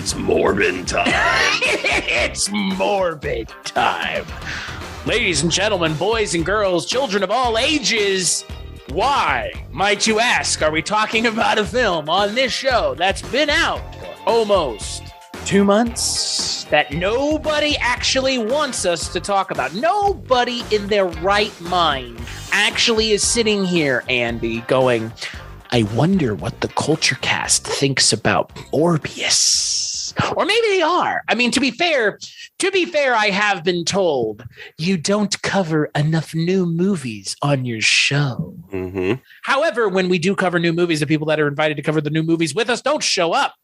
It's morbid time. It's morbid time. Ladies and gentlemen, boys and girls, children of all ages, why, might you ask, are we talking about a film on this show that's been out for almost 2 months that nobody actually wants us to talk about? Nobody in their right mind actually is sitting here, Andy, going, I wonder what the Kulturecast thinks about Morbius. Or maybe they are. I mean, to be fair, I have been told you don't cover enough new movies on your show. Mm-hmm. However, when we do cover new movies, the people that are invited to cover the new movies with us don't show up.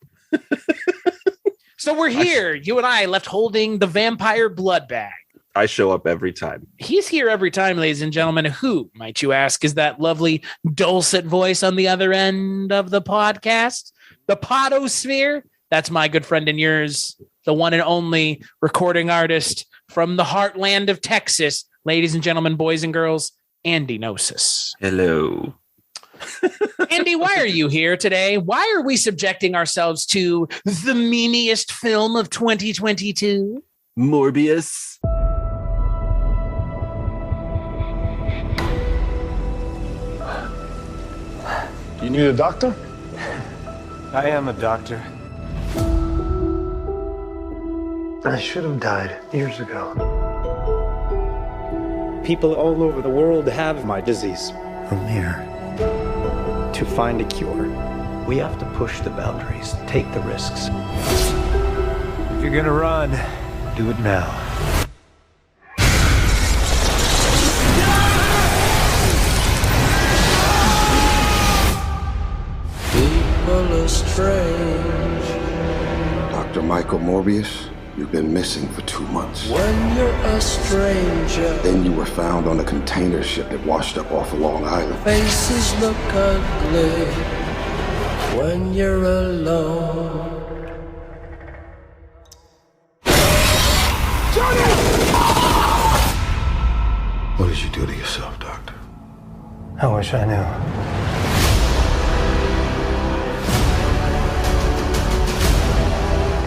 So we're here, you and I, left holding the vampire blood bag. I show up every time. He's here every time, ladies and gentlemen. Who, might you ask, is that lovely dulcet voice on the other end of the podcast? The Podosphere? That's my good friend and yours, the one and only recording artist from the heartland of Texas. Ladies and gentlemen, boys and girls, Andy Gnosis. Hello. Andy, why are you here today? Why are we subjecting ourselves to the meaniest film of 2022? Morbius. You need a doctor? I am a doctor. I should have died years ago. People all over the world have my disease. I'm here To find a cure, we have to push the boundaries, take the risks. if you're gonna run, Do it now. People are strange Dr. Michael Morbius, you've been missing for 2 months. when you're a stranger. Then you were found on a container ship that washed up off of Long Island. Faces look ugly when you're alone. What did you do to yourself, Doctor? I wish I knew.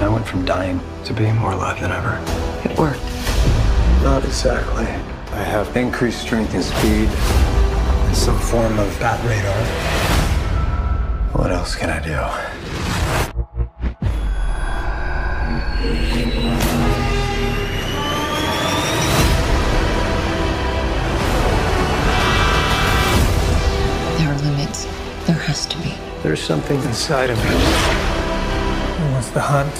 I went from dying to being more alive than ever. It worked. Not exactly. I have increased strength and speed and some form of bat radar. What else can I do? There are limits. There has to be. There's something inside of me that wants to hunt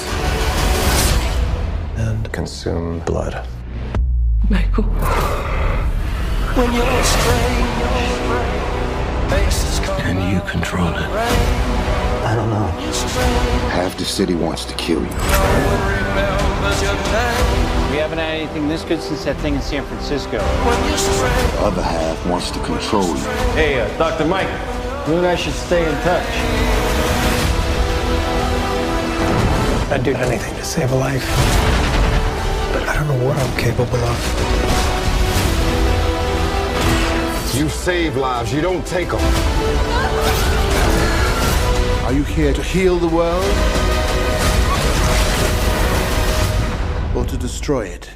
and consume blood. Michael. When you're strange, faces come Can you control it? I don't know. Half the city wants to kill you. remembers your name. We haven't had anything this good since that thing in San Francisco. When you're strange, The other half wants to control you. Hey, Dr. Mike, you and I should stay in touch. I'd do anything to save a life, but I don't know what I'm capable of. You save lives, you don't take them. Are you here to heal the world? Or to destroy it?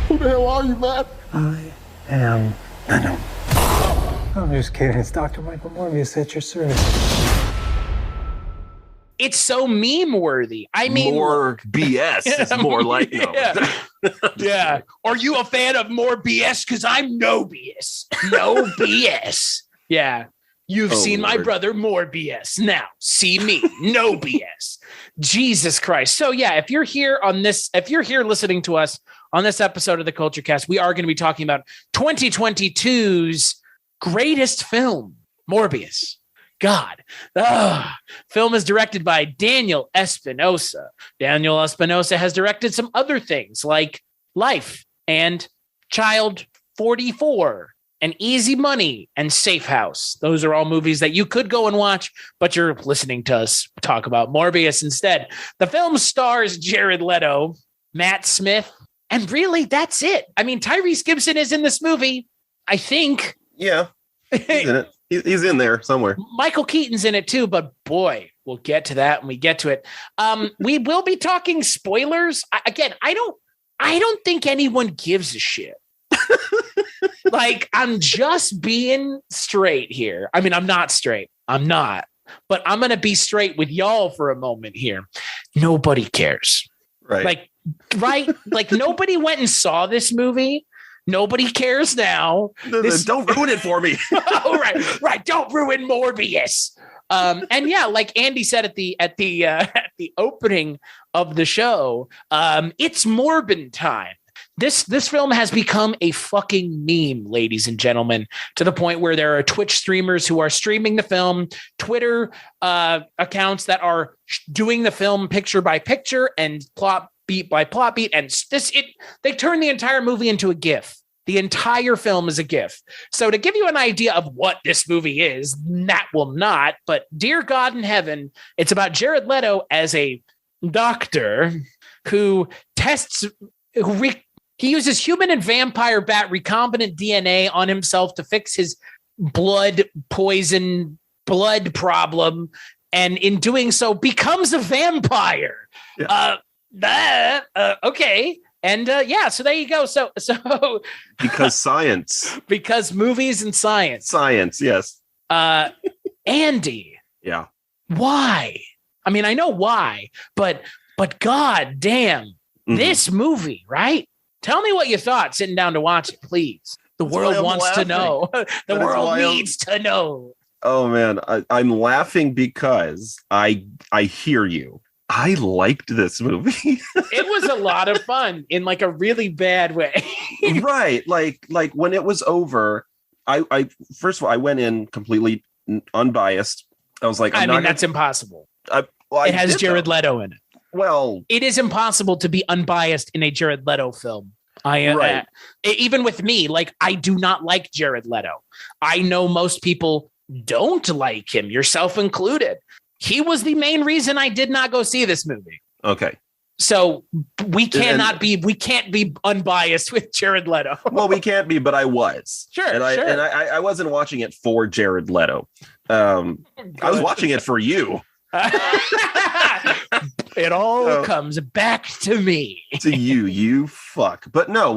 Who the hell are you, man? I am Venom. I'm just kidding. It's Dr. Michael Morbius at your service. It's so meme worthy. I mean, More BS is more like no. Yeah. Yeah. Are you a fan of more BS? Because I'm no BS. No BS. Yeah. You've seen my Lord. brother more BS. Now see me. No BS. Jesus Christ. So yeah, if you're here listening to us on this episode of the Kulturecast, we are going to be talking about 2022's greatest film, Morbius. God. Film is directed by Daniel Espinosa. Daniel Espinosa has directed some other things like Life and Child 44 and Easy Money and Safe House. Those are all movies that you could go and watch, but you're listening to us talk about Morbius instead. The film stars Jared Leto, Matt Smith, and really that's it. I mean, Tyrese Gibson is in this movie, I think. Yeah, he's in it. He's in there somewhere. Michael Keaton's in it too, but boy, we'll get to that when we get to it. We will be talking spoilers. I don't think anyone gives a shit. Like, I'm just being straight here. I mean, I'm not straight. I'm not. But I'm going to be straight with y'all for a moment here. Nobody cares. Right. Like nobody went and saw this movie. Nobody cares now. Don't ruin it for me. Oh, right. Don't ruin Morbius. And yeah, like Andy said at the opening of the show, it's Morbin time. This film has become a fucking meme, ladies and gentlemen, to the point where there are Twitch streamers who are streaming the film, Twitter accounts that are doing the film picture by picture and plot beat by plot beat, and they turn the entire movie into a GIF. The entire film is a GIF. So to give you an idea of what this movie is, that will not, but dear God in heaven, it's about Jared Leto as a doctor who he uses human and vampire bat recombinant DNA on himself to fix his blood problem, and in doing so becomes a vampire. Yeah. Okay. And so there you go. So because science. Because movies and science. Science, yes. Andy. Yeah. Why? I mean, I know why, but God damn, this movie, right? Tell me what you thought sitting down to watch it, please. The world wants to know. The world needs to know. Oh man, I'm laughing because I hear you. I liked this movie. It was a lot of fun in like a really bad way. Right. Like when it was over, I first of all, I went in completely unbiased. I was like, that's impossible. It has Jared Leto in it. Well, it is impossible to be unbiased in a Jared Leto film. Even with me, like, I do not like Jared Leto. I know most people don't like him, yourself included. He was the main reason I did not go see this movie. Okay. So we can't be unbiased with Jared Leto. Well, we can't be, but I was. Sure. I wasn't watching it for Jared Leto. I was watching it for you. It all comes back to me. To you fuck. But no,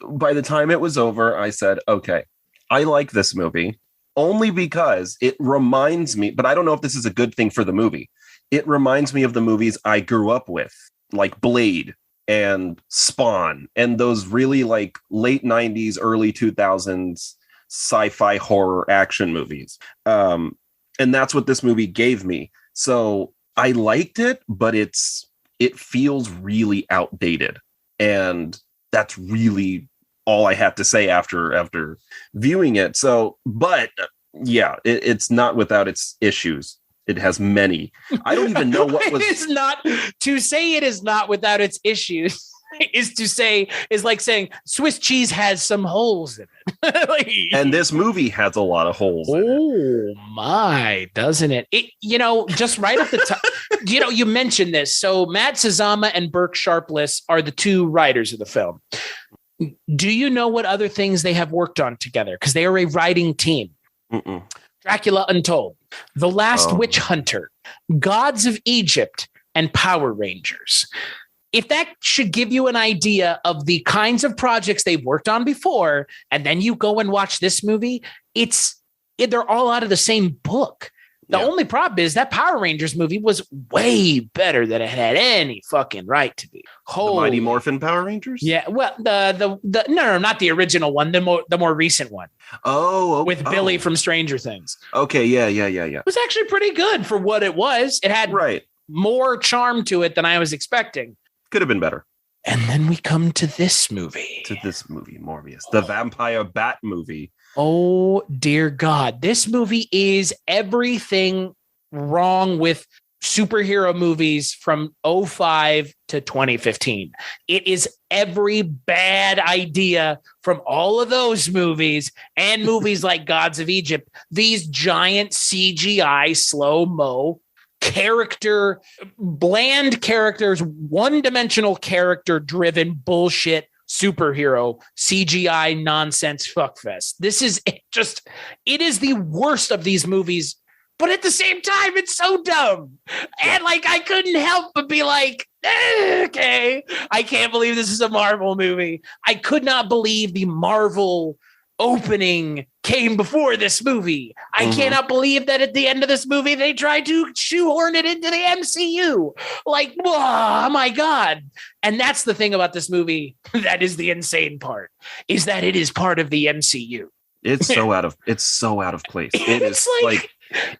by the time it was over, I said, okay, I like this movie only because it reminds me, but I don't know if this is a good thing for the movie. It reminds me of the movies I grew up with, like Blade and Spawn and those really like late 90s, early 2000s sci-fi horror action movies. And that's what this movie gave me. So I liked it, but it feels really outdated. And that's really all I have to say after viewing it. So, but yeah, it's not without its issues. It has many. I don't even know what was. It's not to say it is not without its issues. Is like saying Swiss cheese has some holes in it. And this movie has a lot of holes. Oh my, doesn't it? Just right at the top, you mentioned this. So Matt Sazama and Burke Sharpless are the two writers of the film. Do you know what other things they have worked on together? Because they are a writing team. Mm-mm. Dracula Untold, The Last Witch Hunter, Gods of Egypt, and Power Rangers. If that should give you an idea of the kinds of projects they've worked on before, and then you go and watch this movie, they're all out of the same book. The only problem is that Power Rangers movie was way better than it had any fucking right to be. The Mighty Morphin Power Rangers? Yeah, well, no, not the original one, the more recent one. Oh, with Billy from Stranger Things. Okay, yeah. It was actually pretty good for what it was. It had more charm to it than I was expecting. Could have been better. And then we come to this movie. Morbius, the vampire bat movie. Oh, dear God. This movie is everything wrong with superhero movies from 2005 to 2015. It is every bad idea from all of those movies and movies like Gods of Egypt. These giant CGI slow-mo bland characters, one-dimensional character-driven bullshit superhero CGI nonsense fuckfest. This is it is the worst of these movies, but at the same time, it's so dumb. And like, I couldn't help but be like, okay, I can't believe this is a Marvel movie. I could not believe the Marvel opening came before this movie. I cannot believe that at the end of this movie, they tried to shoehorn it into the MCU. Like, oh my God. And that's the thing about this movie. That is the insane part, is that it is part of the MCU. It's so out of place. It's like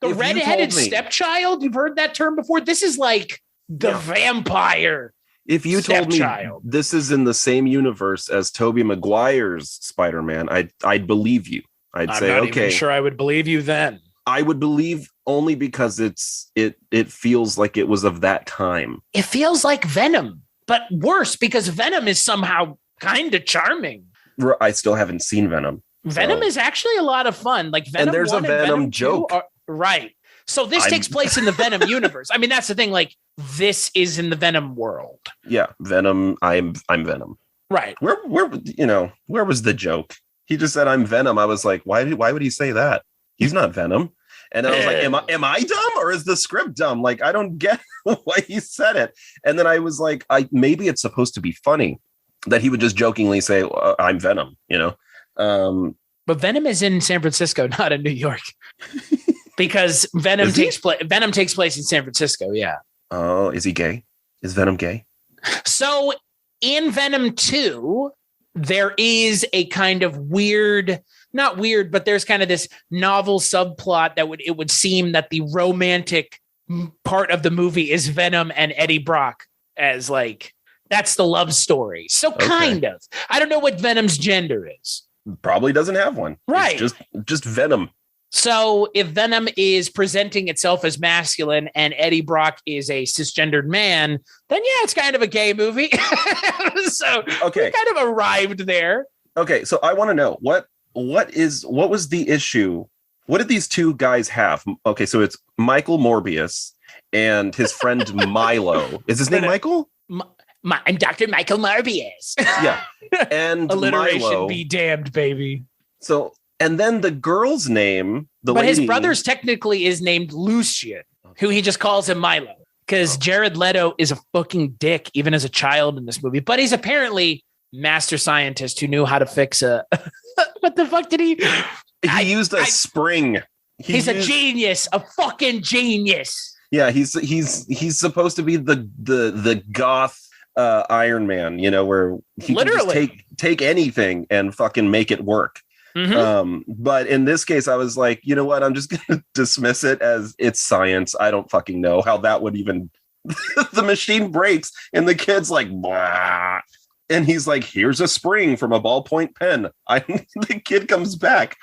the redheaded stepchild. You've heard that term before. This is like the vampire. If you told me this is in the same universe as Tobey Maguire's Spider-Man, I'd believe you. I'd say, okay. I'm not even sure I would believe you then. I would believe only because it feels like it was of that time. It feels like Venom, but worse because Venom is somehow kind of charming. I still haven't seen Venom. Venom is actually a lot of fun. Like Venom, and there's a Venom joke. Right. So this takes place in the Venom universe. I mean, that's the thing. Like, this is in the Venom world. Yeah, Venom. I'm Venom. Right. Where was the joke? He just said, "I'm Venom." I was like, why would he say that? He's not Venom. And I was like, am I dumb or is the script dumb? Like, I don't get why he said it. And then I was like, maybe it's supposed to be funny that he would just jokingly say, "I'm Venom," But Venom is in San Francisco, not in New York. Because Venom takes place in San Francisco. Yeah. Oh, is he gay? Is Venom gay? So in Venom 2, there is a kind of not weird, but there's kind of this novel subplot that it would seem that the romantic part of the movie is Venom and Eddie Brock as like, that's the love story. So kind of, I don't know what Venom's gender is. Probably doesn't have one. Right. It's just Venom. So if Venom is presenting itself as masculine and Eddie Brock is a cisgendered man, then yeah, it's kind of a gay movie. So we kind of arrived there. Okay, so I want to know what was the issue? What did these two guys have? Okay, so it's Michael Morbius and his friend Milo. Is his name Michael? I'm Dr. Michael Morbius. Yeah. And alliteration Milo, be damned, baby. So, and then the girl's name, but his brother's technically is named Lucian, who he just calls him Milo, because Jared Leto is a fucking dick even as a child in this movie. But he's apparently master scientist who knew how to fix a. What the fuck did he? He used a spring. He's a genius, a fucking genius. Yeah, he's supposed to be the goth Iron Man, where he literally can just take anything and fucking make it work. Mm-hmm. But in this case, I was like, you know what? I'm just gonna dismiss it as it's science. I don't fucking know how that would even. The machine breaks and the kid's like, blah. And he's like, here's a spring from a ballpoint pen. The kid comes back.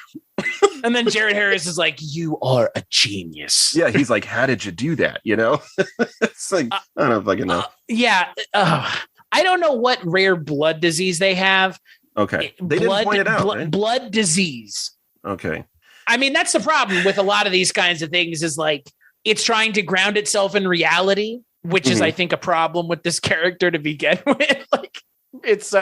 And then Jared Harris is like, you are a genius. Yeah, he's like, how did you do that? It's like, I don't fucking know. Yeah. I don't know what rare blood disease they have. Okay. They didn't point it out. Right? Blood disease. Okay. I mean, that's the problem with a lot of these kinds of things is like, it's trying to ground itself in reality, which is, I think, a problem with this character to begin with. Like, it's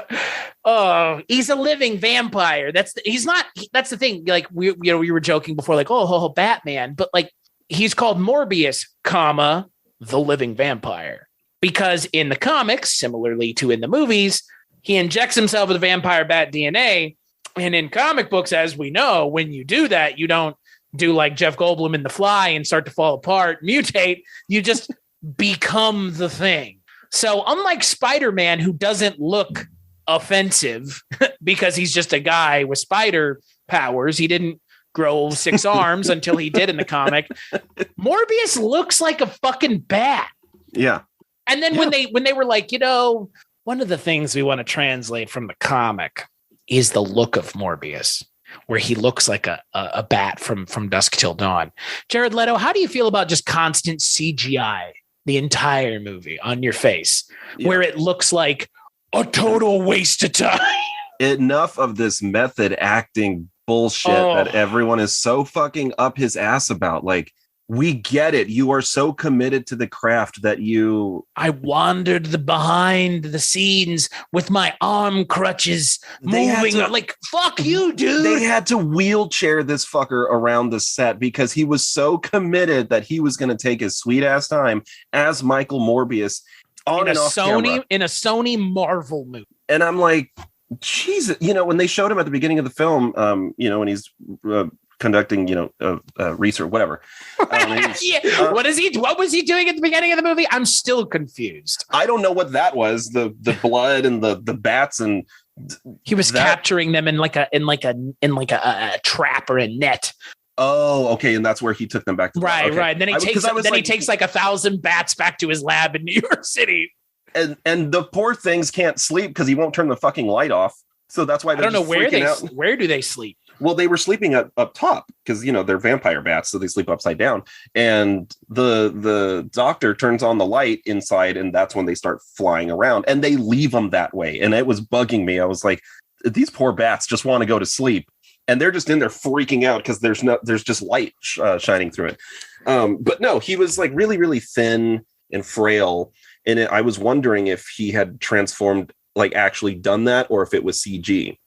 he's a living vampire. That's the thing. Like we were joking before, like, oh, Batman, but like he's called Morbius, the living vampire, because in the comics, similarly to in the movies, he injects himself with vampire bat DNA. And in comic books, as we know, when you do that, you don't do like Jeff Goldblum in The Fly and start to fall apart, mutate. You just become the thing. So unlike Spider-Man, who doesn't look offensive because he's just a guy with spider powers, he didn't grow 6 arms until he did in the comic. Morbius looks like a fucking bat. Yeah. And then when they were like, one of the things we want to translate from the comic is the look of Morbius, where he looks like a bat from Dusk Till Dawn. Jared Leto, how do you feel about just constant CGI the entire movie on your face, where it looks like a total waste of time? Enough of this method acting bullshit that everyone is so fucking up his ass about. Like, We get it. You are so committed to the craft that I wandered behind the scenes with my arm crutches moving. Like, fuck you, dude. They had to wheelchair this fucker around the set because he was so committed that he was going to take his sweet ass time as Michael Morbius on and off camera. In a Sony Marvel movie. And I'm like, Jesus, when they showed him at the beginning of the film, when he's conducting, research, whatever. What was he doing at the beginning of the movie? I'm still confused. I don't know what that was. The blood and the bats, and he was capturing them in like a trap or a net. Oh, okay, and that's where he took them back to. Right, okay. right. And then he takes like 1,000 bats back to his lab in New York City. And the poor things can't sleep because he won't turn the fucking light off. So that's why they're where do they sleep? Well, they were sleeping up top because they're vampire bats, so they sleep upside down. And the doctor turns on the light inside, and that's when they start flying around. And they leave them that way. And it was bugging me. I was like, these poor bats just want to go to sleep, and they're just in there freaking out because there's just light shining through it. But no, he was like really, really thin and frail. And I was wondering if he had transformed, like actually done that, or if it was CG.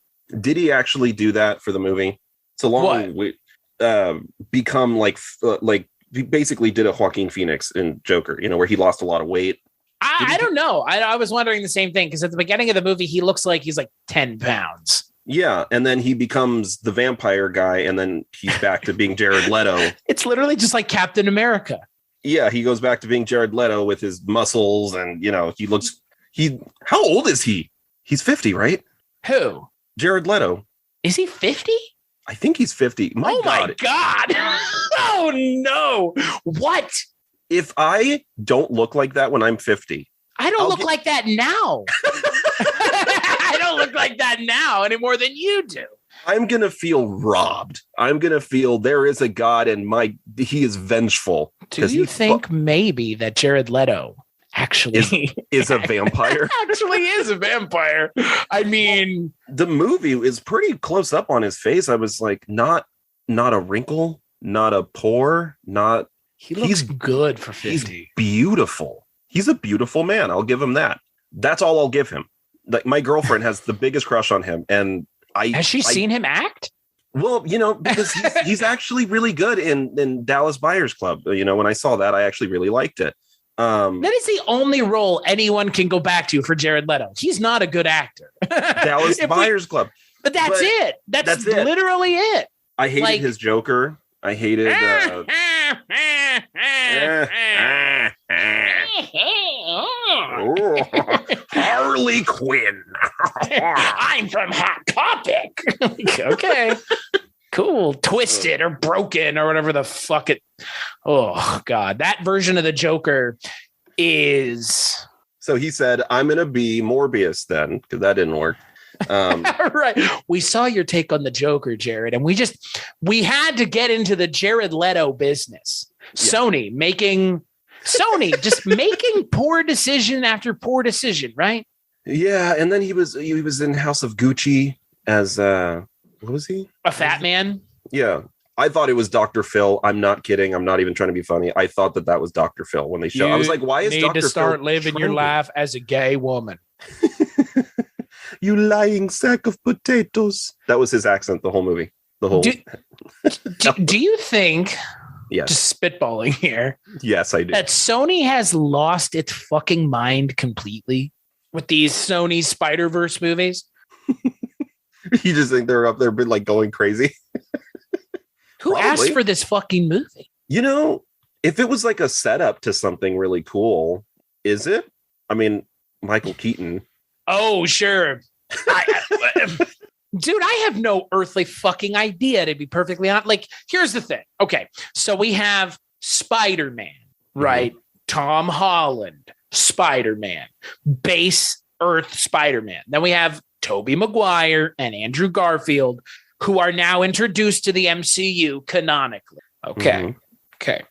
Did he actually do that for the movie? So long become like he basically did a Joaquin Phoenix in Joker, where he lost a lot of weight. I don't know. I was wondering the same thing because at the beginning of the movie, he looks like he's like 10 pounds. Yeah, and then he becomes the vampire guy, and then he's back to being Jared Leto. It's literally just like Captain America. Yeah, he goes back to being Jared Leto with his muscles, and how old is he? He's 50, right? Who? Jared Leto. Is he 50? I think he's 50. My God. Oh no. What? If I don't look like that when I'm 50. I don't look like that now. I don't look like that now any more than you do. I'm going to feel robbed. I'm going to feel there is a God and he is vengeful. Do you think maybe that Jared Leto actually is a vampire? Actually is a vampire. I mean, the movie is pretty close up on his face. I was like, not a wrinkle, not a pore, not. He looks good for 50. He's beautiful. He's a beautiful man. I'll give him that. That's all I'll give him. Like, my girlfriend has the biggest crush on him, and has she seen him act? Well, because he's actually really good in Dallas Buyers Club. When I saw that, I actually really liked it. That is the only role anyone can go back to for Jared Leto. He's not a good actor. Dallas Buyers Club. But that's it. That's literally it. I hated his Joker. I hated Harley Quinn. I'm from Hot Topic. Okay. Cool. Twisted or broken or whatever the fuck it. Oh God. That version of the Joker is. So he said, I'm going to be Morbius then, because that didn't work. Right. We saw your take on the Joker, Jared, and we had to get into the Jared Leto business. Yeah. Sony just making poor decision after poor decision, right? Yeah, and then he was in House of Gucci as what was he? A fat man? Yeah. I thought it was Dr. Phil. I'm not kidding. I'm not even trying to be funny. I thought that was Dr. Phil when they showed. I was like, why is Dr. Phil need to start living your life as a gay woman? You lying sack of potatoes. That was his accent the whole movie. The whole. Do you think? Yes. Just spitballing here. Yes, I do. That Sony has lost its fucking mind completely with these Sony Spider-Verse movies. You just think they're up there been like going crazy? Who asked for this fucking movie? If it was like a setup to something really cool, is it? I mean, Michael Keaton. Oh, sure. Dude, I have no earthly fucking idea, to be perfectly honest. Like, here's the thing. Okay, so we have Spider-Man, right? Mm-hmm. Tom Holland, Spider-Man, base Earth Spider-Man. Then we have Tobey Maguire and Andrew Garfield, who are now introduced to the MCU canonically. Okay. Mm-hmm. Okay.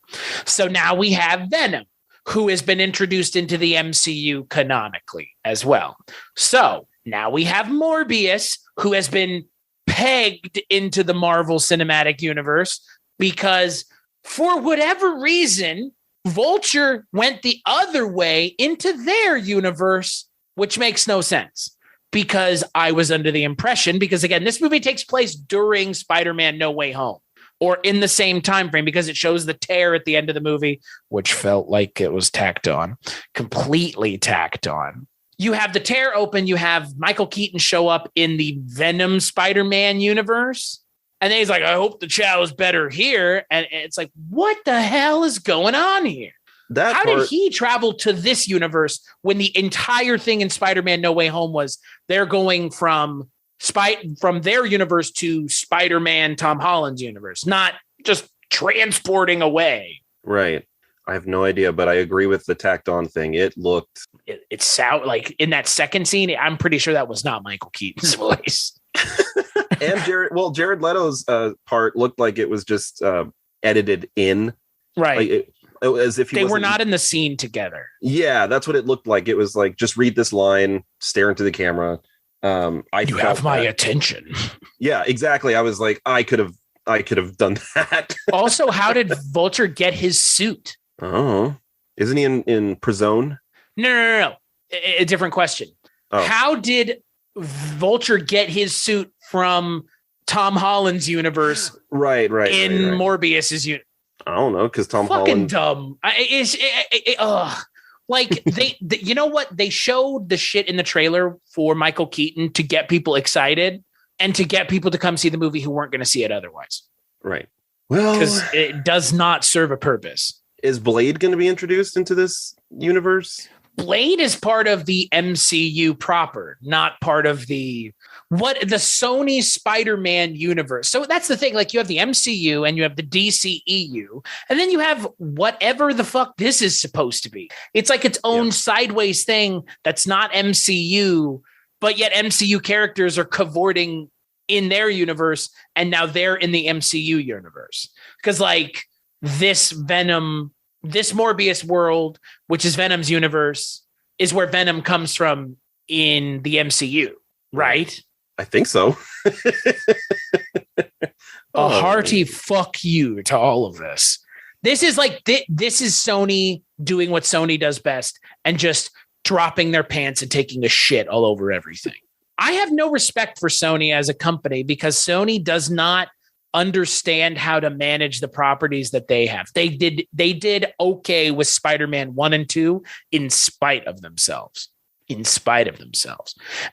So now we have Venom, who has been introduced into the MCU canonically as well. So now we have Morbius, who has been pegged into the Marvel Cinematic Universe because For whatever reason, Vulture went the other way into their universe, which makes no sense because I was under the impression, because again, this movie takes place during Spider-Man No Way Home or in the same time frame because it shows the tear at the end of the movie, which felt like it was tacked on, completely tacked on. You have the tear open. You have Michael Keaton show up in the Venom Spider-Man universe. And then he's like, I hope the chow is better here. And it's like, what the hell is going on here? How did he travel to this universe when the entire thing in Spider-Man No Way Home was they're going from their universe to Spider-Man Tom Holland's universe, not just transporting away. Right. I have no idea, but I agree with the tacked on thing. It looked... It sound like in that second scene, I'm pretty sure that was not Michael Keaton's voice. And Jared Leto's part looked like it was just edited in. Right. Like as if they were not in the scene together. Yeah, that's what it looked like. It was like, just read this line, stare into the camera. You have my attention. Yeah, exactly. I was like, I could have done that. Also, how did Vulture get his suit? Oh, isn't he in prison? No. A different question. Oh. How did Vulture get his suit from Tom Holland's universe? Right. Morbius's universe. I don't know, because Tom fucking Holland. Dumb. Like they, you know what? They showed the shit in the trailer for Michael Keaton to get people excited and to get people to come see the movie who weren't going to see it otherwise. Right. Well, because it does not serve a purpose. Is Blade going to be introduced into this universe? Blade is part of the MCU proper, not part of the Sony Spider-Man universe. So that's the thing. Like, you have the MCU and you have the DCEU, and then you have whatever the fuck this is supposed to be. It's like its own sideways thing that's not MCU, but yet MCU characters are cavorting in their universe, and now they're in the MCU universe. Because like this Morbius world, which is Venom's universe, is where Venom comes from in the MCU, right? I think so. A hearty fuck you to all of this. This is like, this is Sony doing what Sony does best and just dropping their pants and taking a shit all over everything. I have no respect for Sony as a company because Sony does not understand how to manage the properties that they have. They did okay with Spider-Man 1 and 2 in spite of themselves. And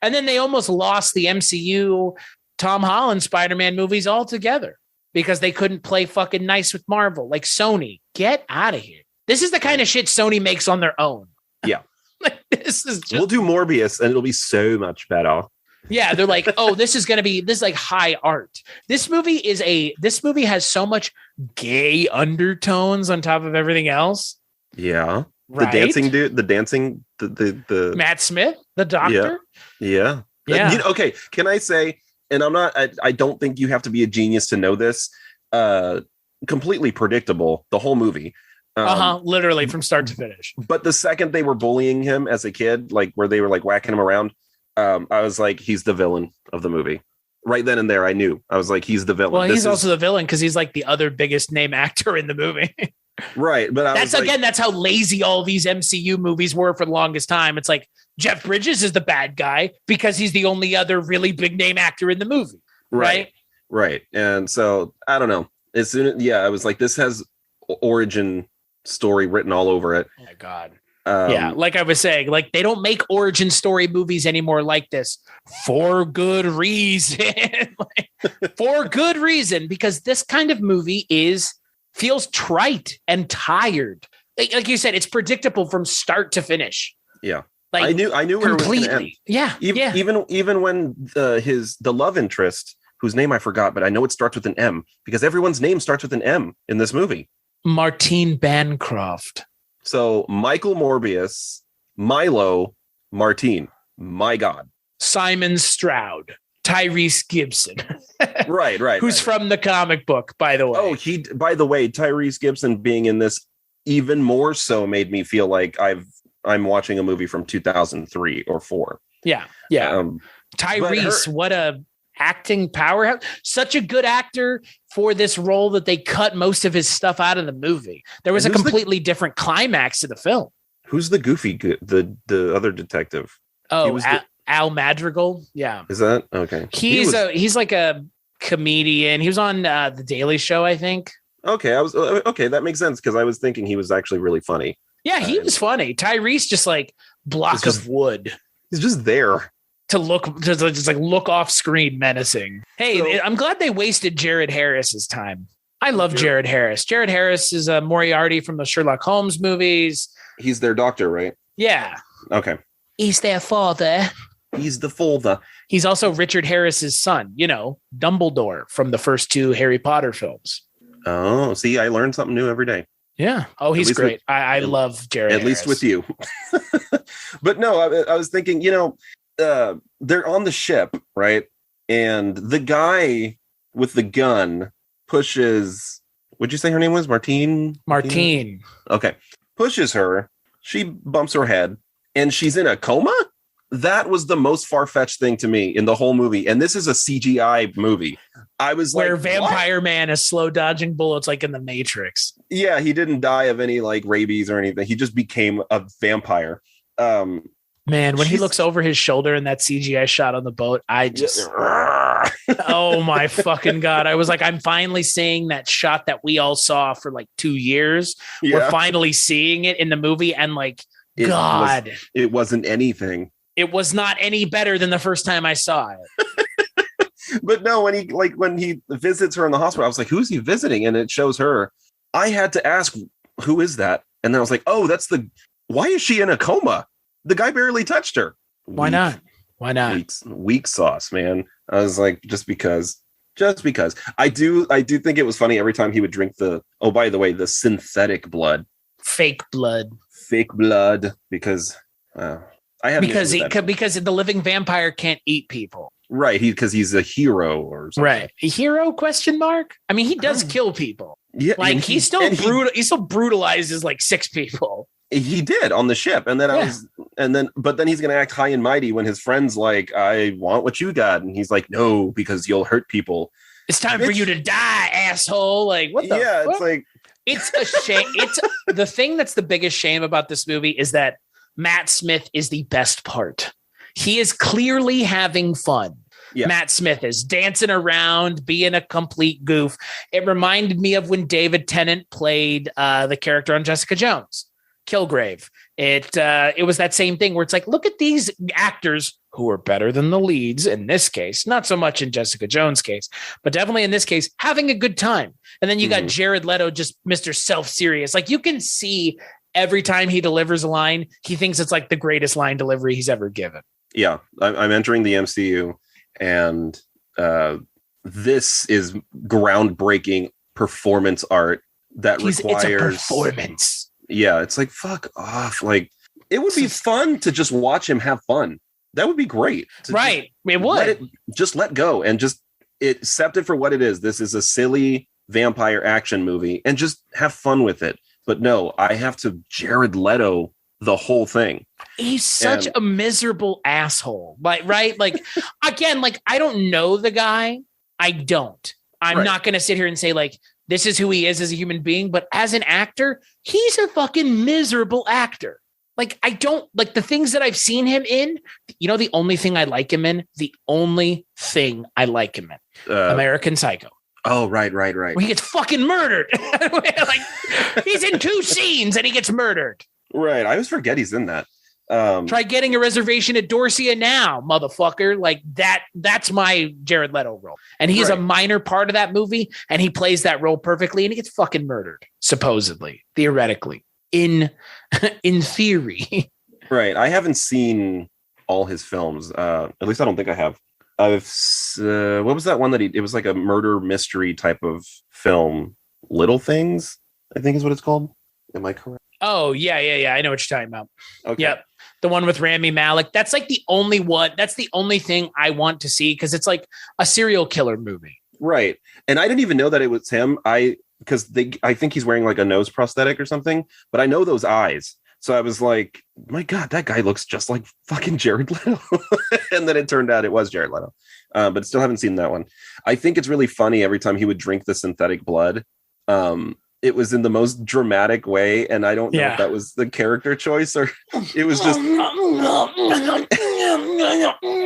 then they almost lost the MCU Tom Holland Spider-Man movies altogether because they couldn't play fucking nice with Marvel. Like, Sony, get out of here. This is the kind of shit Sony makes on their own. Yeah. Like, this is just... We'll do Morbius and it'll be so much better. Yeah, they're like, oh, this is like high art. This movie has so much gay undertones on top of everything else. Yeah. Right? The dancing, the Matt Smith, the doctor. Yeah. Okay. Can I say, and I don't think you have to be a genius to know this, completely predictable, the whole movie. Literally from start to finish. But the second they were bullying him as a kid, like where they were like whacking him around, I was like, he's the villain of the movie. Right then and there, I knew. I was like, he's the villain. Well, he's also the villain because he's like the other biggest name actor in the movie. Right. But that's how lazy all these MCU movies were for the longest time. It's like Jeff Bridges is the bad guy because he's the only other really big name actor in the movie. Right. And so I don't know. I was like, this has origin story written all over it. Oh my God. Like I was saying, like they don't make origin story movies anymore like this for good reason. For good reason, because this kind of movie feels trite and tired. Like you said, it's predictable from start to finish. Yeah. Like I knew where it was going to end. Yeah. Even when the love interest, whose name I forgot, but I know it starts with an M because everyone's name starts with an M in this movie. Martine Bancroft. So Michael Morbius, Milo, Martine. My God. Simon Stroud, Tyrese Gibson. Right. Who's from the comic book, by the way. Oh, by the way, Tyrese Gibson being in this even more so made me feel like I'm watching a movie from 2003 or 4. Yeah. Tyrese, acting powerhouse. Such a good actor for this role that they cut most of his stuff out of the movie. There was a completely different climax to the film. Who's the goofy, the other detective? Oh, Al Madrigal. Yeah. Is that okay? He's like a comedian. He was on the Daily Show, I think. Okay, that makes sense because I was thinking he was actually really funny. Yeah, he was funny. Tyrese just like block of wood. He's just there to just like look off screen menacing. Hey, I'm glad they wasted Jared Harris's time. I love Jared Harris. Jared Harris is a Moriarty from the Sherlock Holmes movies. He's their doctor, right? Yeah. Okay. He's their father. He's the father. He's also Richard Harris's son, Dumbledore from the first 2 Harry Potter films. Oh, see, I learn something new every day. Yeah. Oh, he's great. I love Jared Harris. Least with you. But no, I was thinking, they're on the ship, right? And the guy with the gun pushes, what'd you say her name was? Martine? Okay. Pushes her. She bumps her head and she's in a coma. That was the most far-fetched thing to me in the whole movie. And this is a CGI movie. I was where Vampire Man is slow dodging bullets like in the Matrix. Yeah, he didn't die of any like rabies or anything. He just became a vampire. Man, when he looks over his shoulder in that CGI shot on the boat, I just oh my fucking God. I was like, I'm finally seeing that shot that we all saw for like 2 years. Yeah. We're finally seeing it in the movie. And like, it wasn't anything. It was not any better than the first time I saw it. But no, when he visits her in the hospital, I was like, who's he visiting? And it shows her. I had to ask, who is that? And then I was like, oh, why is she in a coma? The guy barely touched her. Why not? Weak sauce, man. I was like, just because. I do think it was funny every time he would drink by the way, the synthetic blood. Fake blood. Because because the living vampire can't eat people. Right, because he's a hero or something. Right. A hero question mark? I mean, he does kill people. Yeah, like he still brutalizes like 6 people. He did on the ship. And then but then he's gonna act high and mighty when his friend's like, I want what you got. And he's like, no, because you'll hurt people. It's time for you to die, asshole. Like, what the fuck? It's like it's a shame. It's the thing that's the biggest shame about this movie is that Matt Smith is the best part. He is clearly having fun. Yeah. Matt Smith is dancing around, being a complete goof. It reminded me of when David Tennant played the character on Jessica Jones, Kilgrave. It was that same thing where it's like, look at these actors who are better than the leads in this case, not so much in Jessica Jones' case, but definitely in this case, having a good time. And then you got Jared Leto, just Mr. Self-serious. Like you can see every time he delivers a line, he thinks it's like the greatest line delivery he's ever given. Yeah, I'm entering the MCU, and this is groundbreaking performance art that requires... It's a performance. Yeah, it's like, fuck off. Like, it would be fun to just watch him have fun. That would be great. Right, it would. Just let go and just accept it for what it is. This is a silly vampire action movie, and just have fun with it. But no, I have to Jared Leto the whole thing. He's such a miserable asshole. Like, right? Like, again, like, I don't know the guy. I don't. I'm not going to sit here and say, like, this is who he is as a human being. But as an actor, he's a fucking miserable actor. Like, I don't like the things that I've seen him in. The only thing I like him in, American Psycho. Oh, right. Where he gets fucking murdered. Like, he's in 2 scenes and he gets murdered. Right. I always forget he's in that. Try getting a reservation at Dorsia now, motherfucker. Like that's my Jared Leto role. And he's a minor part of that movie, and he plays that role perfectly, and he gets fucking murdered, supposedly, theoretically, in theory. Right. I haven't seen all his films. At least I don't think I have. What was that one that it was like a murder mystery type of film? Little Things, I think is what it's called. Am I correct? Oh, yeah. I know what you're talking about. Okay. Yep. The one with Rami Malek. That's like the only one. That's the only thing I want to see, because it's like a serial killer movie. Right. And I didn't even know that it was him. I think he's wearing like a nose prosthetic or something, but I know those eyes. So I was like, my God, that guy looks just like fucking Jared Leto. And then it turned out it was Jared Leto. But still haven't seen that one. I think it's really funny every time he would drink the synthetic blood. It was in the most dramatic way. And I don't know if that was the character choice or it was just.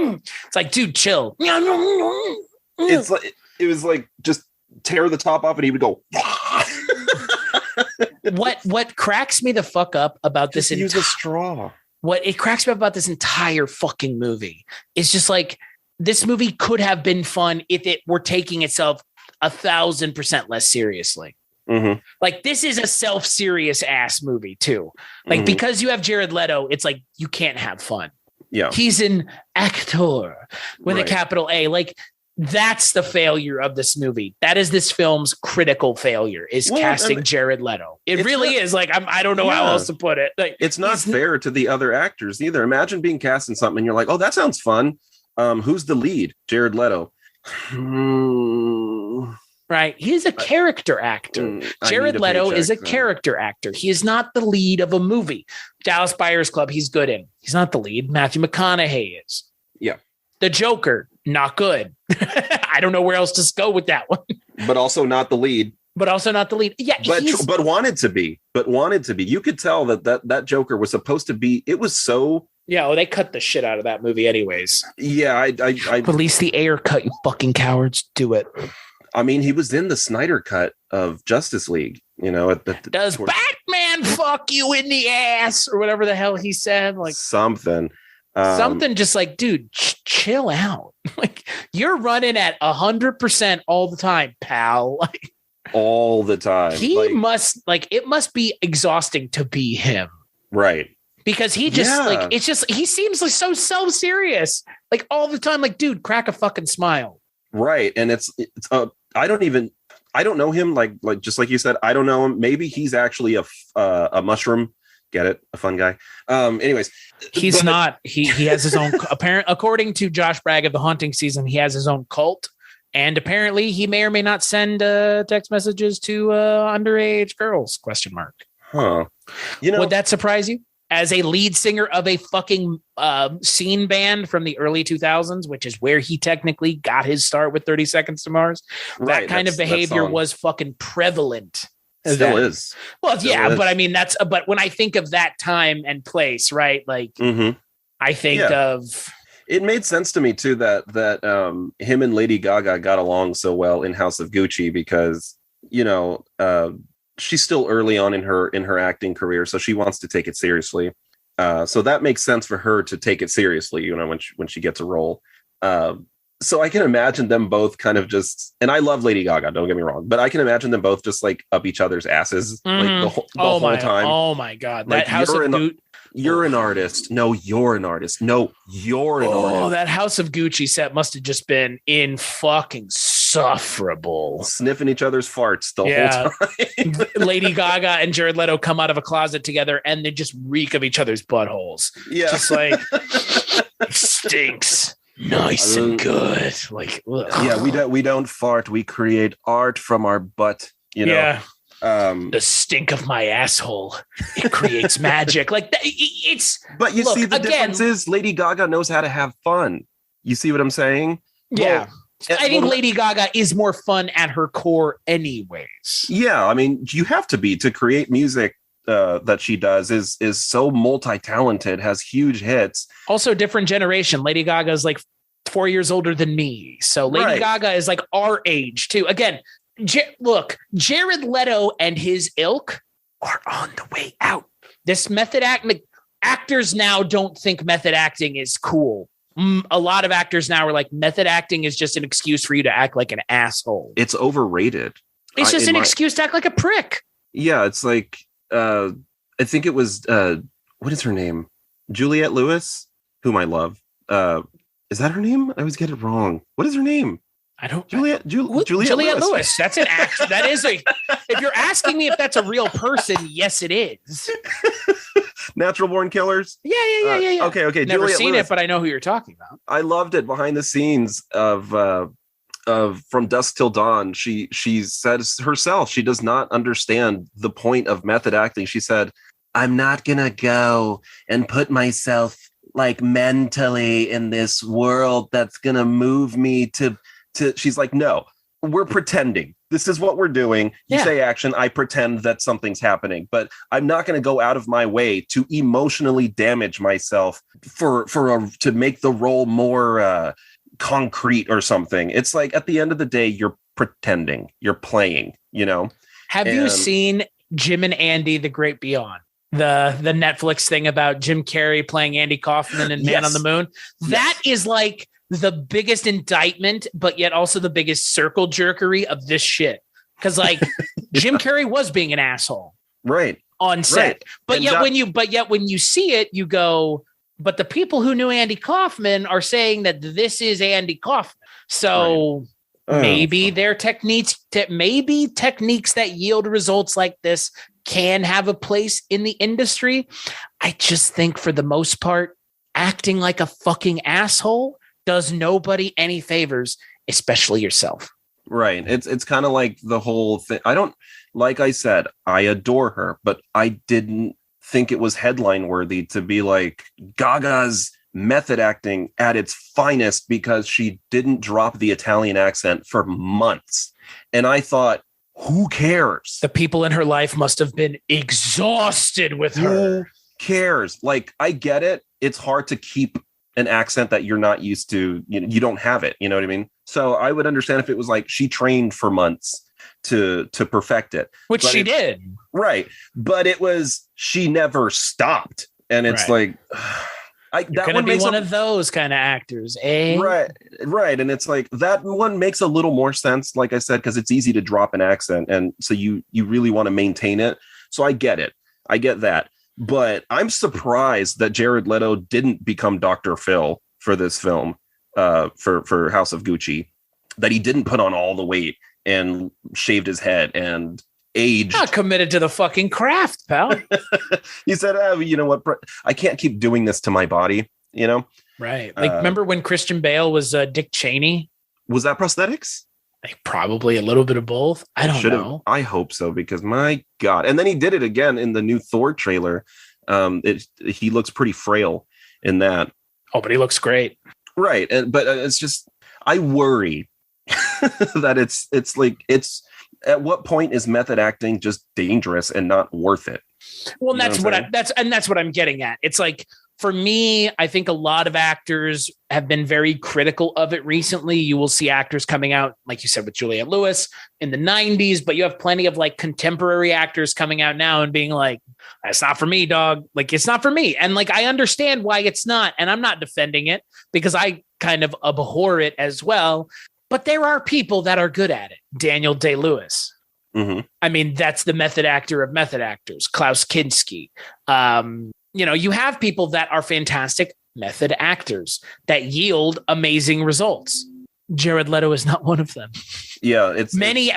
It's like, dude, chill. It's like, it was like, just tear the top off and he would go. What cracks me the fuck up about this use a straw. What it cracks me up about this entire fucking movie is just like this movie could have been fun if it were taking itself 1,000% less seriously. Mm-hmm. Like this is a self-serious ass movie too. Like because you have Jared Leto, it's like you can't have fun. Yeah, he's an actor with a capital A. Like that's the failure of this movie. That is this film's critical failure is casting Jared Leto. It really is. Like I don't know how else to put it. Like it's not fair to the other actors either. Imagine being cast in something and you're like, oh, that sounds fun. Who's the lead? Jared Leto. Right. He's a character actor. Jared Leto is a character actor. He is not the lead of a movie. Dallas Buyers Club, he's good in. He's not the lead. Matthew McConaughey is. Yeah. The Joker, not good. I don't know where else to go with that one. But also not the lead. Yeah. But wanted to be. You could tell that Joker was supposed to be. It was so. Yeah. They cut the shit out of that movie anyways. Yeah. I release the Ayer cut, you fucking cowards. Do it. I mean, he was in the Snyder cut of Justice League, you know. Does Batman fuck you in the ass or whatever the hell he said? Like something. Something just like, dude, chill out. Like you're running at 100% all the time, pal. Like, all the time. He must it must be exhausting to be him. Right. Because he just he seems like so self-serious, like all the time. Like, dude, crack a fucking smile. Right. And it's I don't know him. Like just like you said, I don't know him. Maybe he's actually a mushroom. Get it? A fun guy. Anyways, he's not. He has his own according to Josh Bragg of The Haunting Season, he has his own cult, and apparently he may or may not send text messages to underage girls? ? Huh? You know, would that surprise you? As a lead singer of a fucking scene band from the early 2000s, which is where he technically got his start with 30 Seconds to Mars, that kind of behavior was fucking prevalent. Still is. Well, yeah, but I mean, but when I think of that time and place, right? Like, I think of. It made sense to me too that him and Lady Gaga got along so well in House of Gucci because she's still early on in her acting career, so she wants to take it seriously. So that makes sense for her to take it seriously, when she gets a role. So I can imagine them both kind of just, and I love Lady Gaga, don't get me wrong, but I can imagine them both just like up each other's asses like the whole time. Oh my God. Like, that House of Gucci. You're an artist. No, you're an artist. No, you're an artist. Oh, that House of Gucci set must have just been insufferable. Sniffing each other's farts the whole time. Lady Gaga and Jared Leto come out of a closet together and they just reek of each other's buttholes. Yeah. Just like stinks. Nice and good. Like, ugh. Yeah, we don't fart. We create art from our butt. Yeah. The stink of my asshole. It creates magic. Like it's. But you see, the difference is Lady Gaga knows how to have fun. You see what I'm saying? Yeah. Well, I think Lady Gaga is more fun at her core, anyways. Yeah, I mean, you have to be to create music. That she does is so multi-talented, has huge hits. Also different generation. Lady Gaga is like 4 years older than me. So Lady Gaga is like our age too. Again, look, Jared Leto and his ilk are on the way out. This method actors now don't think method acting is cool. A lot of actors now are like, method acting is just an excuse for you to act like an asshole. It's overrated. It's just an excuse to act like a prick. Yeah, it's like, I think it was what is her name? Juliette Lewis, whom I love. Is that her name? I always get it wrong. What is her name? I don't. Juliette Lewis. That's an actor. That is a. If you're asking me if that's a real person, yes, it is. Natural Born Killers. Yeah. Okay. Never Juliette seen Lewis. it, but I know who you're talking about. I loved it behind the scenes of From Dusk Till Dawn. She says herself she does not understand the point of method acting. She said, I'm not going to go and put myself like mentally in this world that's going to move me to, she's like, no, we're pretending. This is what we're doing. You say action, I pretend that something's happening, but I'm not going to go out of my way to emotionally damage myself to make the role more concrete or something. It's like at the end of the day, you're pretending, you're playing, you know? Have you seen Jim and Andy, The Great Beyond? The Netflix thing about Jim Carrey playing Andy Kaufman in Man on the Moon? That is like the biggest indictment, but yet also the biggest circle jerkery of this shit. Because like Jim Carrey was being an asshole, right, on set. Right. But and yet when you see it, you go, but the people who knew Andy Kaufman are saying that this is Andy Kaufman. So maybe their techniques that yield results like this can have a place in the industry. I just think for the most part, acting like a fucking asshole does nobody any favors, especially yourself. Right. It's kind of like the whole thing. Like I said, I adore her, but I didn't think it was headline worthy to be like Gaga's method acting at its finest because she didn't drop the Italian accent for months. And I thought, who cares? The people in her life must have been exhausted with her. Who cares? Like, I get it. It's hard to keep an accent that you're not used to. You don't have it. You know what I mean? So I would understand if it was like she trained for months to perfect it. Which she did. Right. But it was, she never stopped. And it's like, you're going to be one of those kind of actors, eh? Right. And it's like, that one makes a little more sense, like I said, because it's easy to drop an accent. And so you really want to maintain it. So I get it. I get that. But I'm surprised that Jared Leto didn't become Dr. Phil for this film, for House of Gucci, that he didn't put on all the weight and shaved his head and aged. Not committed to the fucking craft, pal. He said, you know what? I can't keep doing this to my body, you know? Right. Like, remember when Christian Bale was Dick Cheney? Was that prosthetics? Like, probably a little bit of both. I don't know. I hope so, because my God. And then he did it again in the new Thor trailer. He looks pretty frail in that. Oh, but he looks great. Right. But it's just, I worry that it's at what point is method acting just dangerous and not worth it? Well, that's what I'm getting at. It's like, for me, I think a lot of actors have been very critical of it recently. You will see actors coming out, like you said, with Juliette Lewis in the 90s, but you have plenty of like contemporary actors coming out now and being like, that's not for me, dog. Like, it's not for me. And like, I understand why it's not. And I'm not defending it because I kind of abhor it as well. But there are people that are good at it. Daniel Day-Lewis. Mm-hmm. I mean, that's the method actor of method actors. Klaus Kinski. You have people that are fantastic method actors that yield amazing results. Jared Leto is not one of them. Yeah,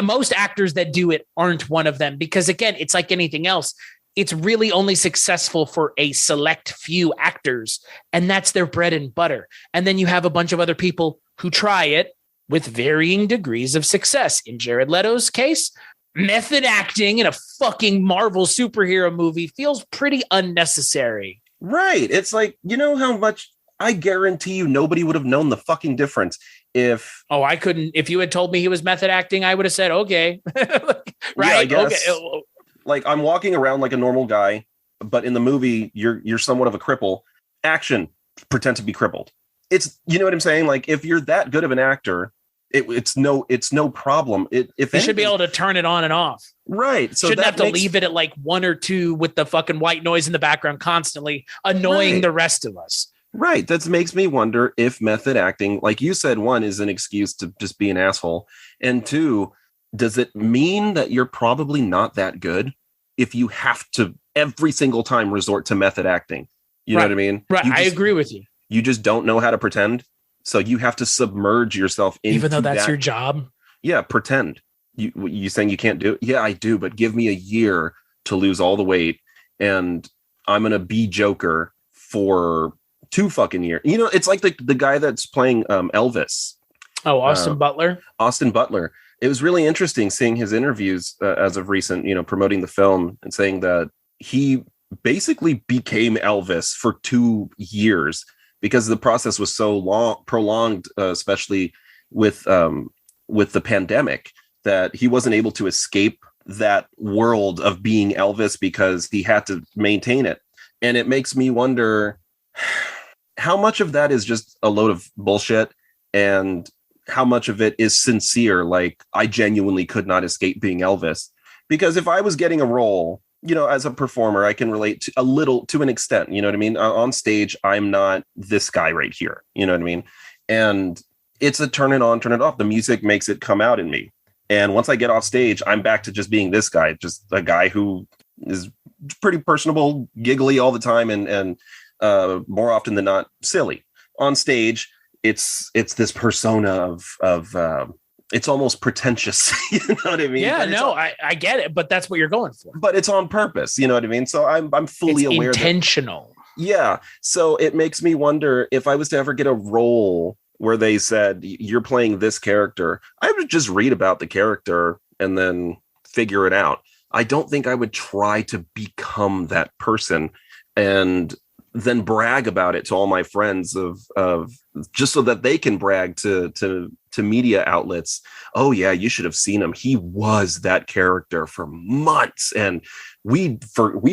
most actors that do it aren't one of them because, again, it's like anything else. It's really only successful for a select few actors, and that's their bread and butter. And then you have a bunch of other people who try it with varying degrees of success. In Jared Leto's case, method acting in a fucking Marvel superhero movie feels pretty unnecessary. Right. It's like, you know how much, I guarantee you nobody would have known the fucking difference if... Oh, I couldn't. If you had told me he was method acting, I would have said, okay. Right. Yeah, I guess. Okay. Like, I'm walking around like a normal guy, but in the movie, you're somewhat of a cripple. Action, pretend to be crippled. It's, you know what I'm saying? Like, if you're that good of an actor, it's no problem. You should be able to turn it on and off. Right. So shouldn't have to leave it at like 1 or 2 with the fucking white noise in the background constantly annoying the rest of us. Right. That makes me wonder if method acting, like you said, 1 is an excuse to just be an asshole. And 2, does it mean that you're probably not that good if you have to every single time resort to method acting? You know what I mean? Right. I agree with you. You just don't know how to pretend. So you have to submerge yourself into even though that's your job. Yeah, pretend. You saying you can't do it? Yeah, I do, but give me a year to lose all the weight, and I'm gonna be Joker for 2 fucking years. You know, it's like the guy that's playing Elvis. Oh, Austin Butler. Austin Butler. It was really interesting seeing his interviews as of recent. You know, promoting the film and saying that he basically became Elvis for 2 years because the process was so prolonged, especially with the pandemic, that he wasn't able to escape that world of being Elvis because he had to maintain it. And it makes me wonder how much of that is just a load of bullshit and how much of it is sincere. Like, I genuinely could not escape being Elvis, because if I was getting a role, you know, as a performer, I can relate to a little, to an extent, you know what I mean? On stage, I'm not this guy right here. You know what I mean? And it's a turn it on, turn it off. The music makes it come out in me. And once I get off stage, I'm back to just being this guy, just a guy who is pretty personable, giggly all the time, and more often than not, silly. On stage, it's this persona of it's almost pretentious. You know what I mean? Yeah, no, I get it, but that's what you're going for. But it's on purpose. You know what I mean? So I'm fully aware. Intentional. Yeah. So it makes me wonder if I was to ever get a role where they said, you're playing this character, I would just read about the character and then figure it out. I don't think I would try to become that person and then brag about it to all my friends of just so that they can brag to media outlets. Oh yeah, you should have seen him. He was that character for months, and we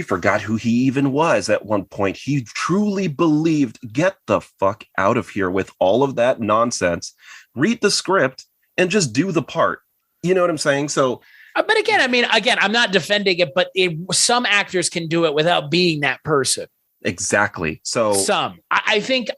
forgot who he even was at one point. He truly believed. Get the fuck out of here with all of that nonsense. Read the script and just do the part. You know what I'm saying? So, but again, I'm not defending it, but some actors can do it without being that person. Exactly. So I think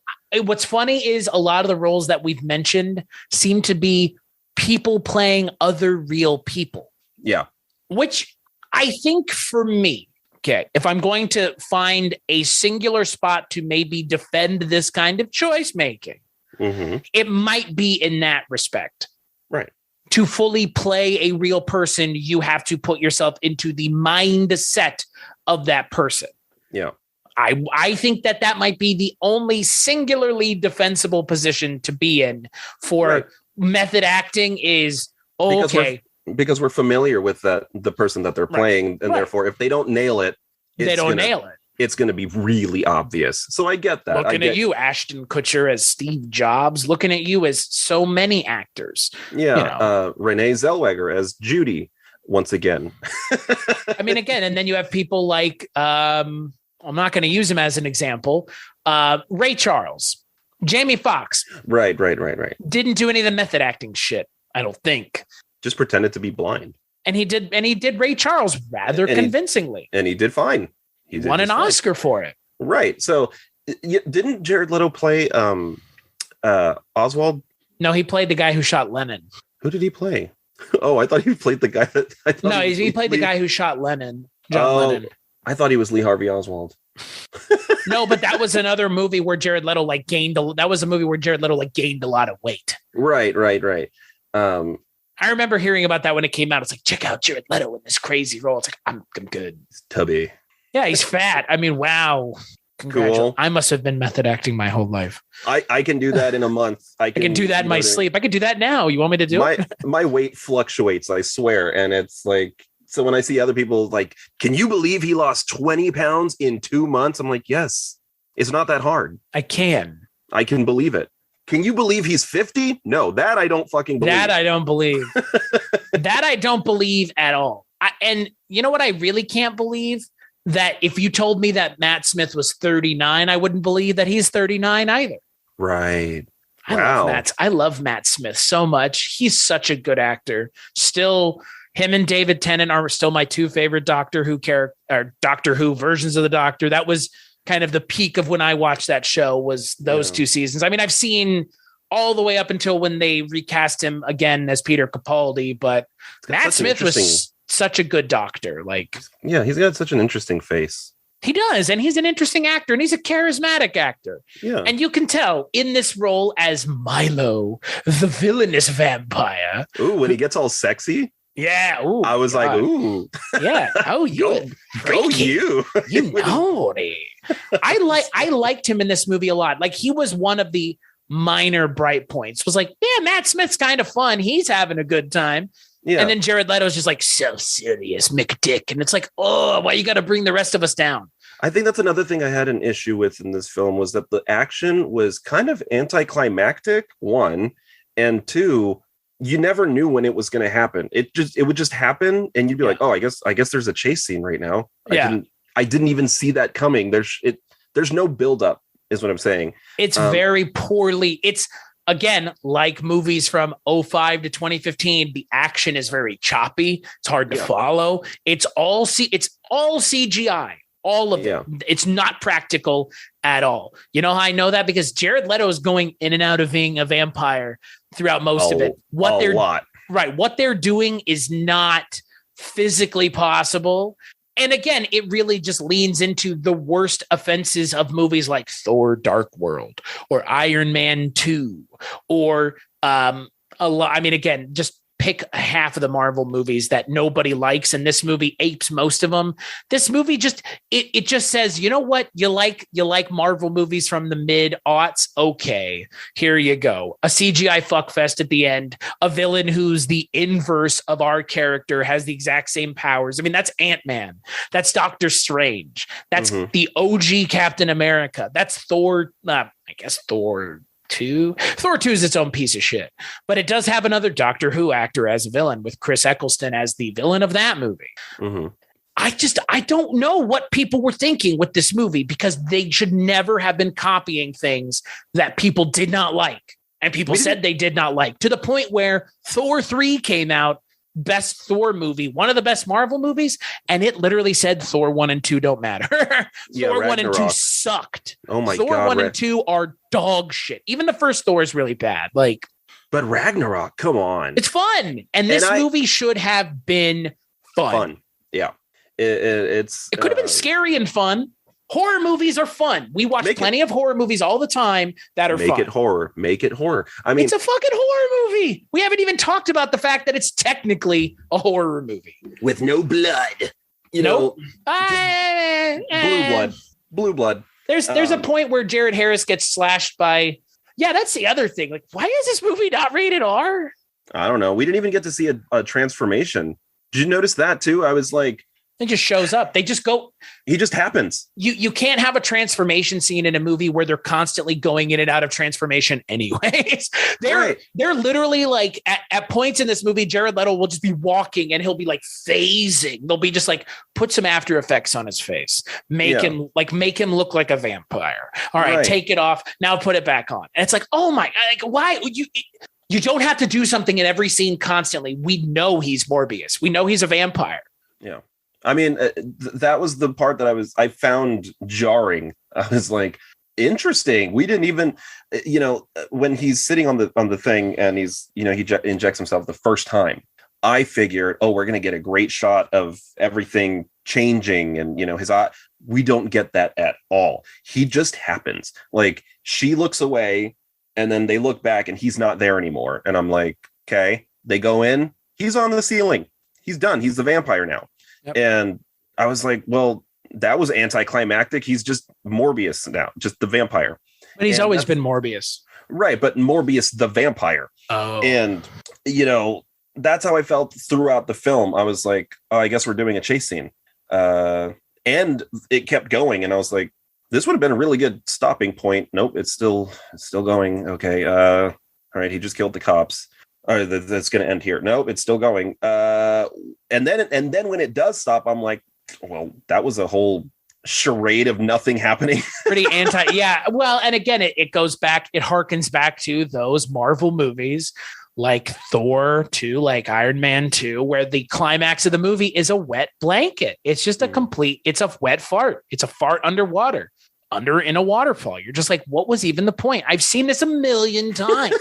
what's funny is a lot of the roles that we've mentioned seem to be people playing other real people. Yeah. Which I think for me, okay, if I'm going to find a singular spot to maybe defend this kind of choice making, it might be in that respect. Right. To fully play a real person, you have to put yourself into the mindset of that person. Yeah. I think that might be the only singularly defensible position to be in for method acting is okay. Because we're familiar with the person that they're playing. And therefore, if they don't nail it, it's going to be really obvious. So I get that. Looking at you, Ashton Kutcher as Steve Jobs, looking at you as so many actors. Yeah. You know. Renee Zellweger as Judy once again. I mean, again, and then you have people like, I'm not going to use him as an example. Ray Charles, Jamie Foxx. Right. Didn't do any of the method acting shit, I don't think. Just pretended to be blind. And he did Ray Charles rather convincingly. And he did fine. He won an Oscar for it. Right. So didn't Jared Leto play Oswald? No, he played the guy who shot Lennon. Who did he play? Oh, I thought he played the guy that he played the guy who shot Lennon. John Lennon. I thought he was Lee Harvey Oswald. No, but that was another movie where Jared Leto gained a lot of weight. Right. I remember hearing about that when it came out. It's like, check out Jared Leto in this crazy role. It's like, I'm good. He's tubby. Yeah, he's fat. I mean, wow. Cool. I must have been method acting my whole life. I can do that in a month. I can do that in my sleep. I could do that now. You want me to do it? My weight fluctuates, I swear. And it's like, so when I see other people like, can you believe he lost 20 pounds in 2 months? I'm like, yes, it's not that hard. I can believe it. Can you believe he's 50? No, that I don't fucking believe. That I don't believe. That I don't believe at all. And you know what I really can't believe? That if you told me that Matt Smith was 39, I wouldn't believe that he's 39 either. Right. I love Matt Smith so much. He's such a good actor. Still, him and David Tennant are still my two favorite Doctor Who versions of the Doctor. That was kind of the peak of when I watched that show, was those 2 seasons. I mean, I've seen all the way up until when they recast him again as Peter Capaldi, but Matt Smith was such a good Doctor. Yeah, he's got such an interesting face. He does, and he's an interesting actor, and he's a charismatic actor. Yeah. And you can tell in this role as Milo, the villainous vampire. Ooh, when he gets all sexy. Yeah. Ooh, I was like, ooh. Yeah. Oh, you. Go you. You naughty. I liked him in this movie a lot. Like, he was one of the minor bright points. Was like, yeah, Matt Smith's kind of fun. He's having a good time. Yeah. And then Jared Leto's just like, so serious, McDick. And it's like, oh, why you got to bring the rest of us down? I think that's another thing I had an issue with in this film was that the action was kind of anticlimactic, one, and two, you never knew when it was going to happen. It would just happen, and you'd be like, "Oh, I guess there's a chase scene right now." I didn't even see that coming. There's no buildup, is what I'm saying. It's very poorly. It's again like movies from 2005 to 2015. The action is very choppy. It's hard to follow. It's all CGI. All of it. It's not practical at all. You know how I know that? Because Jared Leto is going in and out of being a vampire throughout most of it. What they're doing is not physically possible. And again, it really just leans into the worst offenses of movies like Thor: Dark World or Iron Man 2 or again, just pick half of the Marvel movies that nobody likes, and this movie apes most of them. This movie just it just says, you know what, you like Marvel movies from the mid-aughts. Okay, here you go. A CGI fuckfest at the end, a villain who's the inverse of our character, has the exact same powers. I mean, that's Ant-Man. That's Doctor Strange. That's the OG Captain America. That's Thor. I guess Thor 2. Thor 2 is its own piece of shit, but it does have another Doctor Who actor as a villain with Chris Eccleston as the villain of that movie. I don't know what people were thinking with this movie, because they should never have been copying things that people did not like. And people said they did not like, to the point where Thor 3 came out, best Thor movie, one of the best Marvel movies, and it literally said Thor 1 and 2 don't matter. Thor 1 and 2 sucked. Oh my God. Thor 1 and 2 are dog shit. Even the first Thor is really bad. But Ragnarok, come on. It's fun. And this movie should have been fun. Yeah. It could have been scary and fun. Horror movies are fun. We watch plenty of horror movies all the time that are fun. Make it horror. I mean, it's a fucking horror movie. We haven't even talked about the fact that it's technically a horror movie with no blood. Blue blood. There's a point where Jared Harris gets slashed by. Yeah, that's the other thing. Like, why is this movie not rated R? I don't know. We didn't even get to see a transformation. Did you notice that too? I was like, it just shows up. They just go. He just happens. You can't have a transformation scene in a movie where they're constantly going in and out of transformation anyways. They're literally like at points in this movie, Jared Leto will just be walking and he'll be like phasing. They'll be just like, put some After Effects on his face. Make him look like a vampire. All right, take it off. Now put it back on. And it's like, oh my, like, why would you? You don't have to do something in every scene constantly. We know he's Morbius. We know he's a vampire. Yeah. I mean, that was the part that I found jarring. I was like, interesting. We didn't even, when he's sitting on the thing and he's, he injects himself the first time, I figured, we're going to get a great shot of everything changing and, his eye. We don't get that at all. He just happens. Like, she looks away and then they look back and he's not there anymore. And I'm like, okay, they go in, he's on the ceiling. He's done. He's the vampire now. Yep. And I was like, well, that was anticlimactic. He's just Morbius now, just the vampire. But he's always been Morbius. Right. But Morbius, the vampire. Oh. And, that's how I felt throughout the film. I was like, I guess we're doing a chase scene. And it kept going. And I was like, this would have been a really good stopping point. Nope. It's still going. Okay. All right. He just killed the cops. All right, that's going to end here. No, it's still going. And then when it does stop, I'm like, well, that was a whole charade of nothing happening. Pretty anti. Yeah. Well, and again, it goes back. It harkens back to those Marvel movies like Thor 2, like Iron Man 2, where the climax of the movie is a wet blanket. It's just it's a wet fart. It's a fart underwater. In a waterfall. You're just like, what was even the point? I've seen this a million times.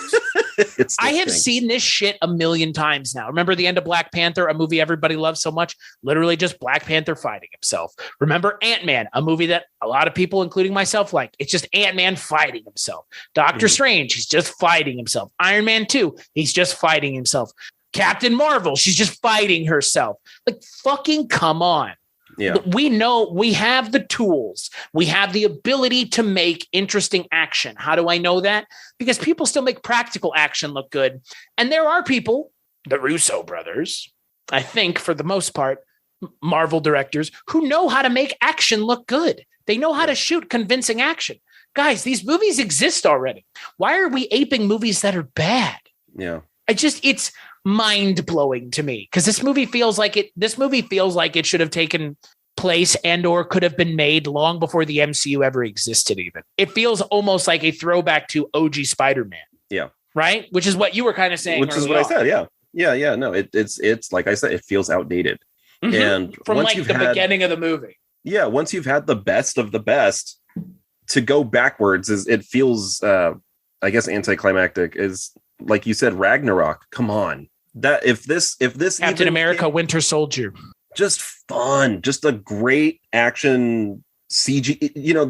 I have seen this shit a million times now. Remember the end of Black Panther, a movie everybody loves so much? Literally just Black Panther fighting himself. Remember Ant-Man, a movie that a lot of people, including myself, like. It's just Ant-Man fighting himself. Doctor Strange, he's just fighting himself. Iron Man 2, he's just fighting himself. Captain Marvel, she's just fighting herself. Like, fucking come on. Yeah. We know we have the tools. We have the ability to make interesting action. How do I know that? Because people still make practical action look good. And there are people, the Russo brothers, I think for the most part, Marvel directors who know how to make action look good. They know how to shoot convincing action. Guys, these movies exist already. Why are we aping movies that are bad? Yeah. It's mind blowing to me because this movie feels like it should have taken place and or could have been made long before the MCU ever existed. Even it feels almost like a throwback to OG Spider-Man. Yeah. Right. Which is what you were kind of saying. Which is what I said. Yeah. Yeah. No, it's like I said, it feels outdated. Mm-hmm. And from like the beginning of the movie. Yeah. Once you've had the best of the best, to go backwards it feels, I guess, anticlimactic. Is like you said, Ragnarok. Come on. That if this Captain America Winter Soldier, just fun, just a great action CG,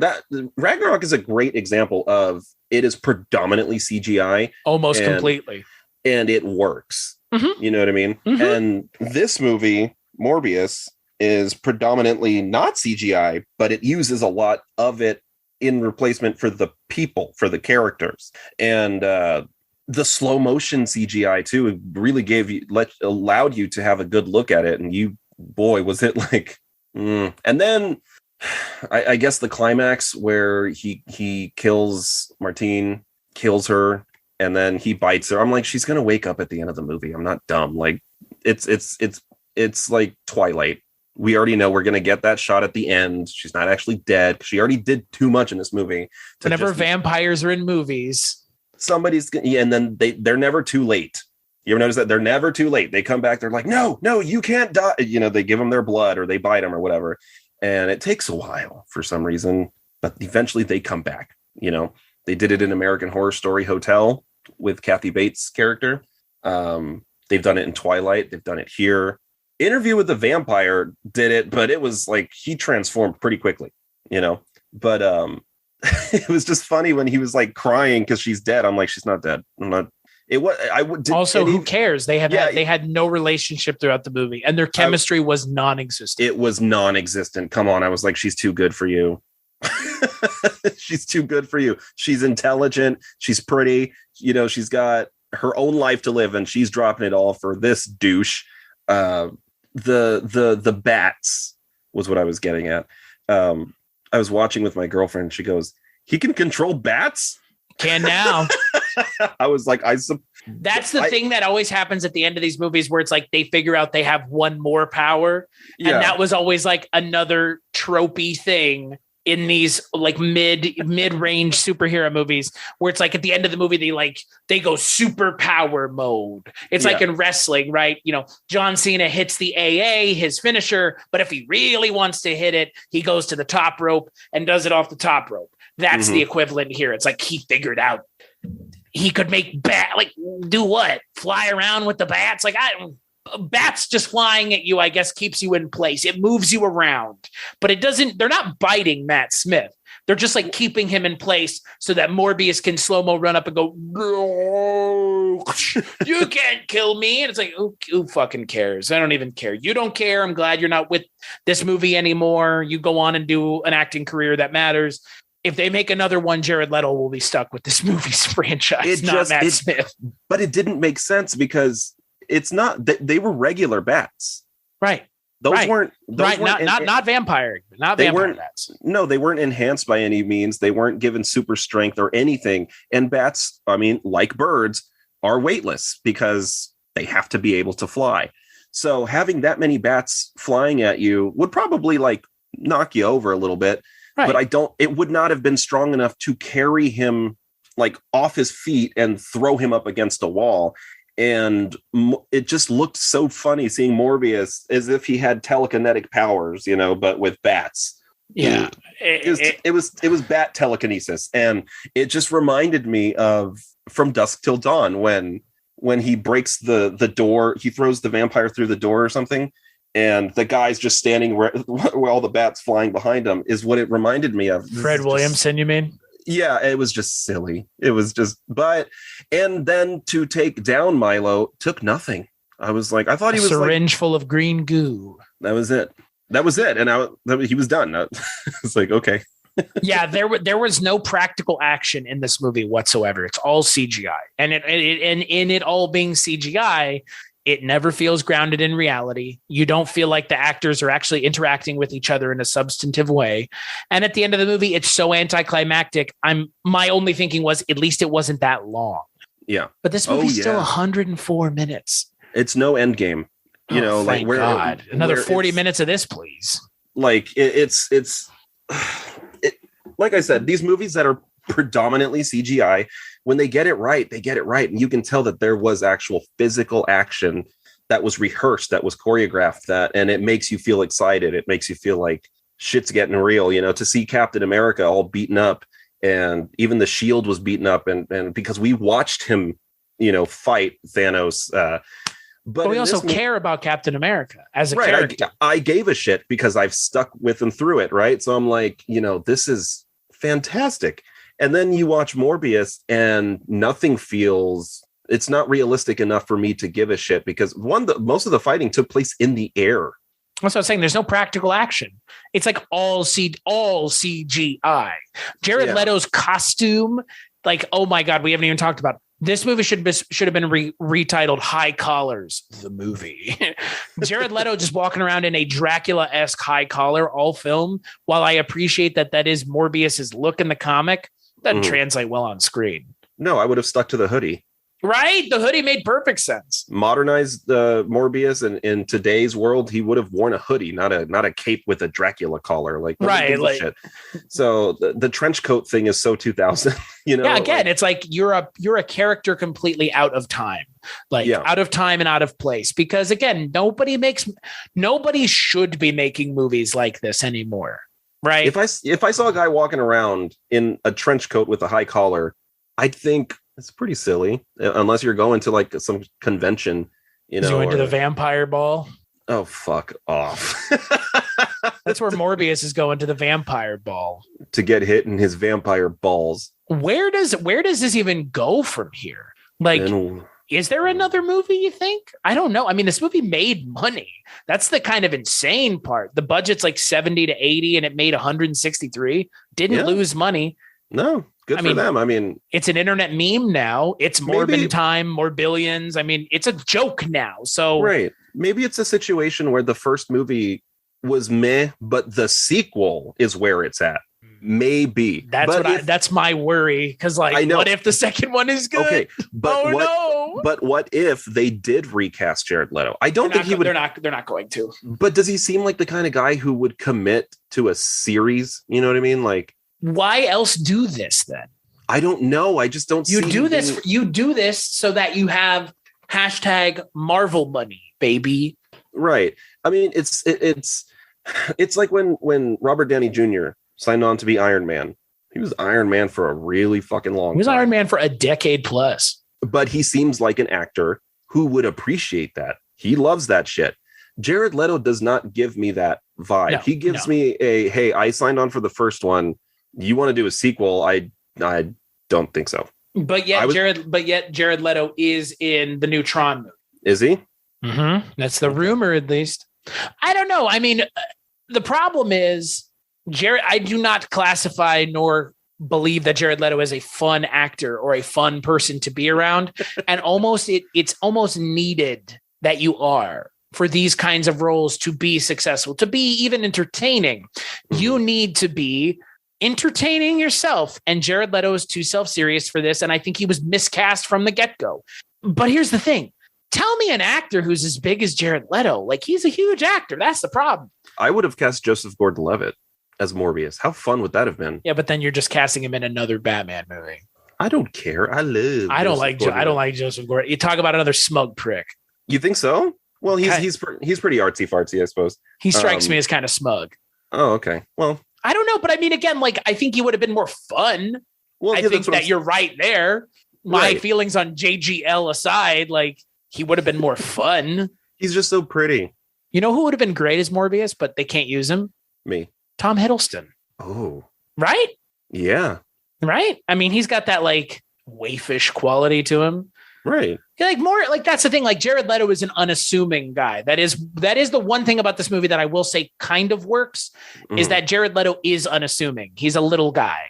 that Ragnarok is a great example of it is predominantly CGI almost completely, and it works. Mm-hmm. You know what I mean? Mm-hmm. And this movie Morbius is predominantly not CGI, but it uses a lot of it in replacement for the people, for the characters. And the slow motion CGI too really allowed you to have a good look at it. And boy, was it like, And then I guess the climax where he kills Martine, kills her, and then he bites her. I'm like, she's gonna wake up at the end of the movie. I'm not dumb. Like it's like Twilight. We already know we're gonna get that shot at the end. She's not actually dead. She already did too much in this movie. Whenever vampires are in movies, somebody's and then they're never too late. You ever notice that they're never too late? They come back. They're like, no, you can't die. They give them their blood or they bite them or whatever. And it takes a while for some reason, but eventually they come back. They did it in American Horror Story Hotel with Kathy Bates' character. They've done it in Twilight. They've done it here. Interview with the Vampire did it, but it was like he transformed pretty quickly, But it was just funny when he was like crying because she's dead. I'm like, she's not dead. I'm not. It was. Who cares? They had no relationship throughout the movie, and their chemistry was non-existent. It was non-existent. Come on, I was like, she's too good for you. She's too good for you. She's intelligent. She's pretty. She's got her own life to live, and she's dropping it all for this douche. The bats was what I was getting at. I was watching with my girlfriend. She goes, "He can control bats." Can now. I was like, that's the thing that always happens at the end of these movies where it's like they figure out they have one more power. Yeah. And that was always like another tropey thing in these like mid-range superhero movies where it's like at the end of the movie, they go superpower mode. It's like in wrestling, right? John Cena hits the AA, his finisher, but if he really wants to hit it, he goes to the top rope and does it off the top rope. That's the equivalent here. It's like he figured out he could make do what? Fly around with the bats? Bats just flying at you, I guess, keeps you in place. It moves you around, but they're not biting Matt Smith. They're just like keeping him in place so that Morbius can slow-mo run up and go, you can't kill me. And it's like, who fucking cares? I don't even care. You don't care. I'm glad you're not with this movie anymore. You go on and do an acting career that matters. If they make another one, Jared Leto will be stuck with this movie's franchise, not Matt Smith. But it didn't make sense because it's not that they were regular bats. Right. Those weren't not vampire. Not vampire bats. No, they weren't enhanced by any means. They weren't given super strength or anything. And bats, like birds, are weightless because they have to be able to fly. So having that many bats flying at you would probably knock you over a little bit. Right. But it would not have been strong enough to carry him off his feet and throw him up against a wall. And it just looked so funny seeing Morbius as if he had telekinetic powers, but with bats. Yeah. It was bat telekinesis. And it just reminded me of From Dusk Till Dawn when he breaks the door, he throws the vampire through the door or something. And the guy's just standing where all the bats flying behind him is what it reminded me of. Fred Williamson, you mean? Yeah, it was just silly. It was just, and then to take down Milo took nothing. I was like, I thought he was syringe full of green goo. That was it. And he was done. It's like, okay. Yeah, there was no practical action in this movie whatsoever. It's all CGI. And in it all being CGI, It never feels grounded in reality. You don't feel like the actors are actually interacting with each other in a substantive way. And at the end of the movie, it's so anticlimactic. My only thinking was, at least it wasn't that long. Yeah. But this movie's still 104 minutes. It's no end game. You know, like God. Another 40 minutes of this, please. Like it's like I said, these movies that are predominantly CGI, when they get it right, they get it right. And you can tell that there was actual physical action that was rehearsed, that was choreographed, and it makes you feel excited. It makes you feel like shit's getting real, you know, to see Captain America all beaten up, and even the shield was beaten up. And because we watched him, you know, fight Thanos, but we also care about Captain America as a character. I gave a shit because I've stuck with him through it. Right. So I'm like, you know, this is fantastic. And then you watch Morbius and nothing feels, it's not realistic enough for me to give a shit, because most of the fighting took place in the air. That's what I was saying. There's no practical action. It's like all CGI. Jared Leto's costume, like, oh my God, we haven't even talked about it. This movie should have been retitled High Collars, the movie. Jared Leto just walking around in a Dracula-esque high collar all film. While I appreciate that is Morbius's look in the comic, doesn't translate well on screen. No, I would have stuck to the hoodie. Right? The hoodie made perfect sense. Modernized Morbius, and in today's world, he would have worn a hoodie, not a cape with a Dracula collar. Like, right? Like, shit. So the trench coat thing is so 2000. You know? Yeah. Again, it's like you're a character completely out of time, out of time and out of place. Because again, nobody should be making movies like this anymore. Right? If I saw a guy walking around in a trench coat with a high collar, I'd think it's pretty silly, unless you're going to like some convention, you know. You went to the vampire ball. Oh, fuck off. That's where Morbius is going, to the vampire ball to get hit in his vampire balls. Where does this even go from here? Like, is there another movie, you think? I don't know. I mean, this movie made money. That's the kind of insane part. The budget's like 70 to 80 and it made 163. Didn't lose money. No. Good for them. I mean, it's an internet meme now. It's Morbin time, more billions. I mean, it's a joke now. So right. Maybe it's a situation where the first movie was meh, but the sequel is where it's at. Maybe. That's my worry. Because what if the second one is good? Okay, but But what if they did recast Jared Leto? I don't think he would. They're not going to. But does he seem like the kind of guy who would commit to a series? You know what I mean? Like, why else do this then? I don't know. I just don't. You do this so that you have hashtag Marvel money, baby. Right. I mean, it's like when Robert Downey Jr. signed on to be Iron Man. He was Iron Man for a really fucking long time. He was Iron Man for a decade plus. But he seems like an actor who would appreciate that. He loves that shit. Jared Leto does not give me that vibe. No, he gives me hey, I signed on for the first one. You want to do a sequel? I don't think so. But yet Jared Leto is in the new Tron movie. Is he? Mm-hmm. That's the rumor, at least. I don't know. I mean, the problem is I do not classify nor believe that Jared Leto is a fun actor or a fun person to be around. And it's almost needed that you are for these kinds of roles to be successful, to be even entertaining. You need to be entertaining yourself. And Jared Leto is too self-serious for this. And I think he was miscast from the get-go. But here's the thing. Tell me an actor who's as big as Jared Leto. Like, he's a huge actor. That's the problem. I would have cast Joseph Gordon-Levitt as Morbius. How fun would that have been? Yeah, but then you're just casting him in another Batman movie. I don't care. I don't like Joseph Gordon. You talk about another smug prick. You think so? Well, he's pretty artsy fartsy, I suppose. He strikes me as kind of smug. Oh, okay. Well, I don't know, but I mean, again, like, I think he would have been more fun. Well, I think that you're right there. My feelings on JGL aside, like, he would have been more fun. He's just so pretty. You know who would have been great as Morbius, but they can't use him? Me. Tom Hiddleston. Oh. Right? Yeah. Right? I mean, he's got that, like, waifish quality to him. Right. Like, more like, that's the thing. Like, Jared Leto is an unassuming guy. That is the one thing about this movie that I will say kind of works, is that Jared Leto is unassuming. He's a little guy.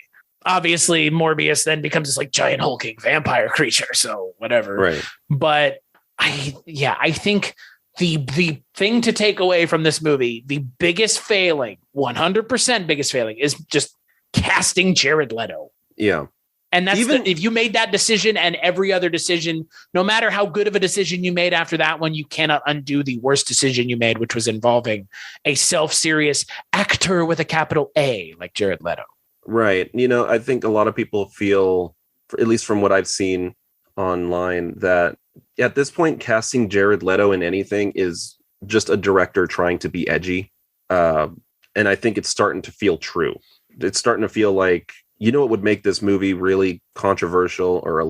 Obviously, Morbius then becomes this like giant hulking vampire creature. So whatever. Right. But I think the thing to take away from this movie, the biggest failing, 100% biggest failing, is just casting Jared Leto. Yeah. And that's if you made that decision and every other decision, no matter how good of a decision you made after that one, you cannot undo the worst decision you made, which was involving a self-serious actor with a capital A like Jared Leto. Right. I think a lot of people feel, at least from what I've seen online, that at this point, casting Jared Leto in anything is just a director trying to be edgy. And I think it's starting to feel true. It's starting to feel like, what would make this movie really controversial or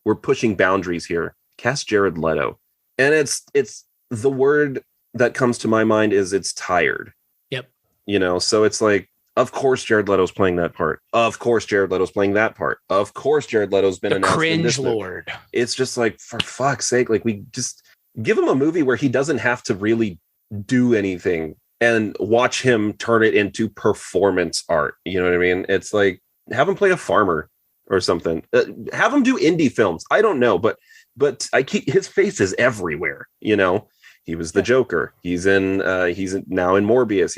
we're pushing boundaries here. Cast Jared Leto. And it's the word that comes to my mind is it's tired. Yep. So it's like, of course Jared Leto's playing that part. Of course Jared Leto's playing that part. Of course Jared Leto's been announced. Cringe lord. It's just like, for fuck's sake, like we just give him a movie where he doesn't have to really do anything and watch him turn it into performance art. You know what I mean? It's like, have him play a farmer or something. Have him do indie films. I don't know, but his face is everywhere. He was the Joker. He's now in Morbius.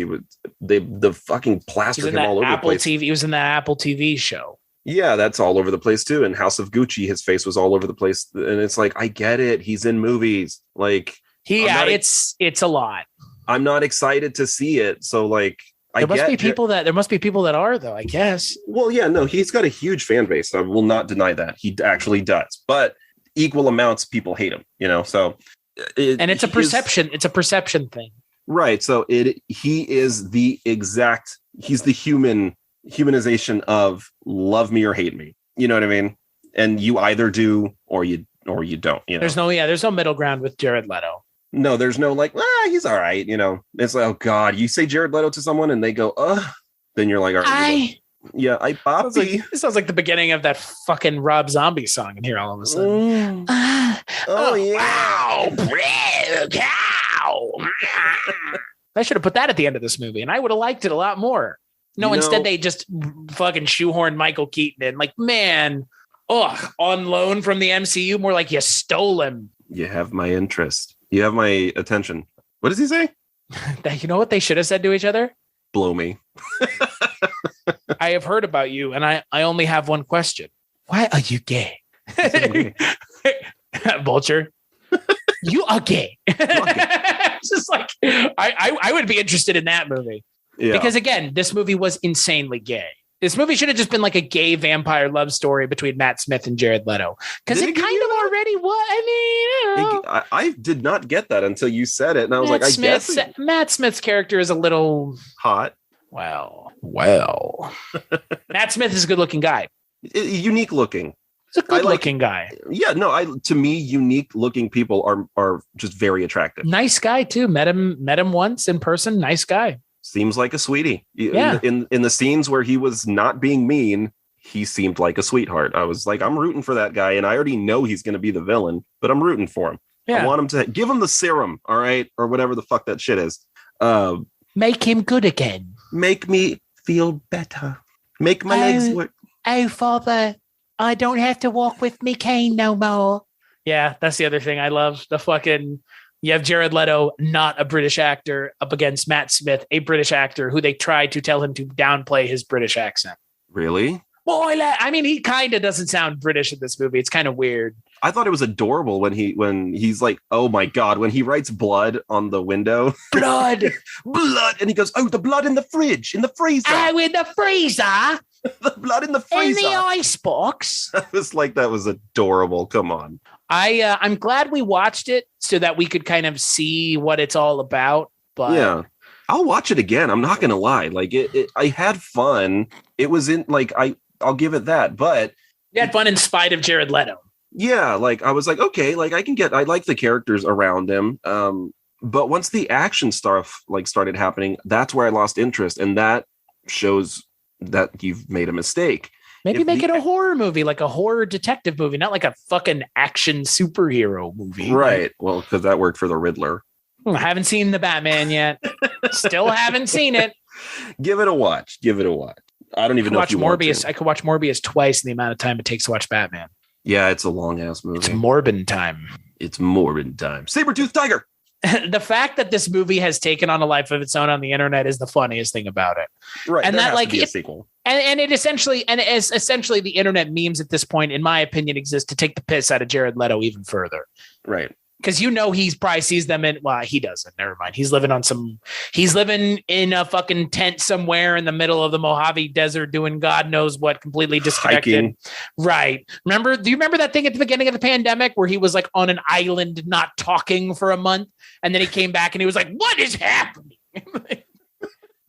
The fucking plastered him all over the place. He was in that Apple TV show. Yeah, that's all over the place too. And House of Gucci, his face was all over the place. And it's like, I get it. He's in movies. Like, it's a lot. I'm not excited to see it. So like, there must be people that are, though, I guess. Well, yeah, no, he's got a huge fan base. I will not deny that. He actually does. But equal amounts people hate him, so it's a perception. It's a perception thing. Right. So he is he's the humanization of love me or hate me. You know what I mean? And you either do or you don't. There's no middle ground with Jared Leto. No, there's no like, he's all right. It's like, oh God, you say Jared Leto to someone and they go, then you're like, all right. Poppy. It sounds like the beginning of that fucking Rob Zombie song in here all of a sudden. Yeah. Wow. Cow. I should have put that at the end of this movie and I would have liked it a lot more. No, instead they just fucking shoehorned Michael Keaton in. Like, man, on loan from the MCU, more like you stole him. You have my interest. You have my attention. What does he say? You know what they should have said to each other? Blow me. I have heard about you, and I only have one question. Why are you gay? Vulture. You are gay. It's just like, I would be interested in that movie. Yeah. Because again, this movie was insanely gay. This movie should have just been like a gay vampire love story between Matt Smith and Jared Leto. Because it kind of already was. I did not get that until you said it. And I was I guess. Matt Smith's character is a little hot. Well. Matt Smith is a good looking guy. Unique looking. He's a good looking guy. Yeah, no, to me, unique looking people are just very attractive. Nice guy too. Met him once in person. Nice guy. Seems like a sweetie. Yeah. In the scenes where he was not being mean, he seemed like a sweetheart. I was like, I'm rooting for that guy, and I already know he's going to be the villain, but I'm rooting for him. Yeah. I want him to give him the serum, all right, or whatever the fuck that shit is. Make him good again. Make me feel better. Make my legs work. Oh, Father, I don't have to walk with me cane no more. Yeah, that's the other thing I love. You have Jared Leto, not a British actor, up against Matt Smith, a British actor who they tried to tell him to downplay his British accent. Really? Well, he kind of doesn't sound British in this movie. It's kind of weird. I thought it was adorable when he's like, oh my God, when he writes blood on the window. Blood. Blood. And he goes, oh, the blood in the fridge, in the freezer. Oh, in the freezer. The blood in the freezer. In the icebox. I was like, that was adorable. Come on. I'm glad we watched it so that we could kind of see what it's all about. But yeah, I'll watch it again. I'm not going to lie. Like I had fun. It was I'll give it that, but you had fun in spite of Jared Leto. Yeah. Like I was like, okay, like I like the characters around him. But once the action stuff started happening, that's where I lost interest. And that shows that you've made a mistake. Maybe make it a horror movie, like a horror detective movie, not like a fucking action superhero movie. Right. Well, because that worked for the Riddler. I haven't seen the Batman yet. Still haven't seen it. Give it a watch. I don't even know if you want to. I could watch Morbius twice in the amount of time it takes to watch Batman. Yeah, it's a long ass movie. It's Morbin time. It's Morbid time. Saber-tooth tiger. The fact that this movie has taken on a life of its own on the internet is the funniest thing about it. Right. And there that has like to be a it, sequel. and it essentially, and as essentially the internet memes at this point, in my opinion, exist to take the piss out of Jared Leto even further. Right. Because he's probably sees them in, well, he doesn't. Never mind. He's living in a fucking tent somewhere in the middle of the Mojave Desert doing God knows what, completely disconnected. Hiking. Right. Do you remember that thing at the beginning of the pandemic where he was like on an island not talking for a month? And then he came back and he was like, what is happening?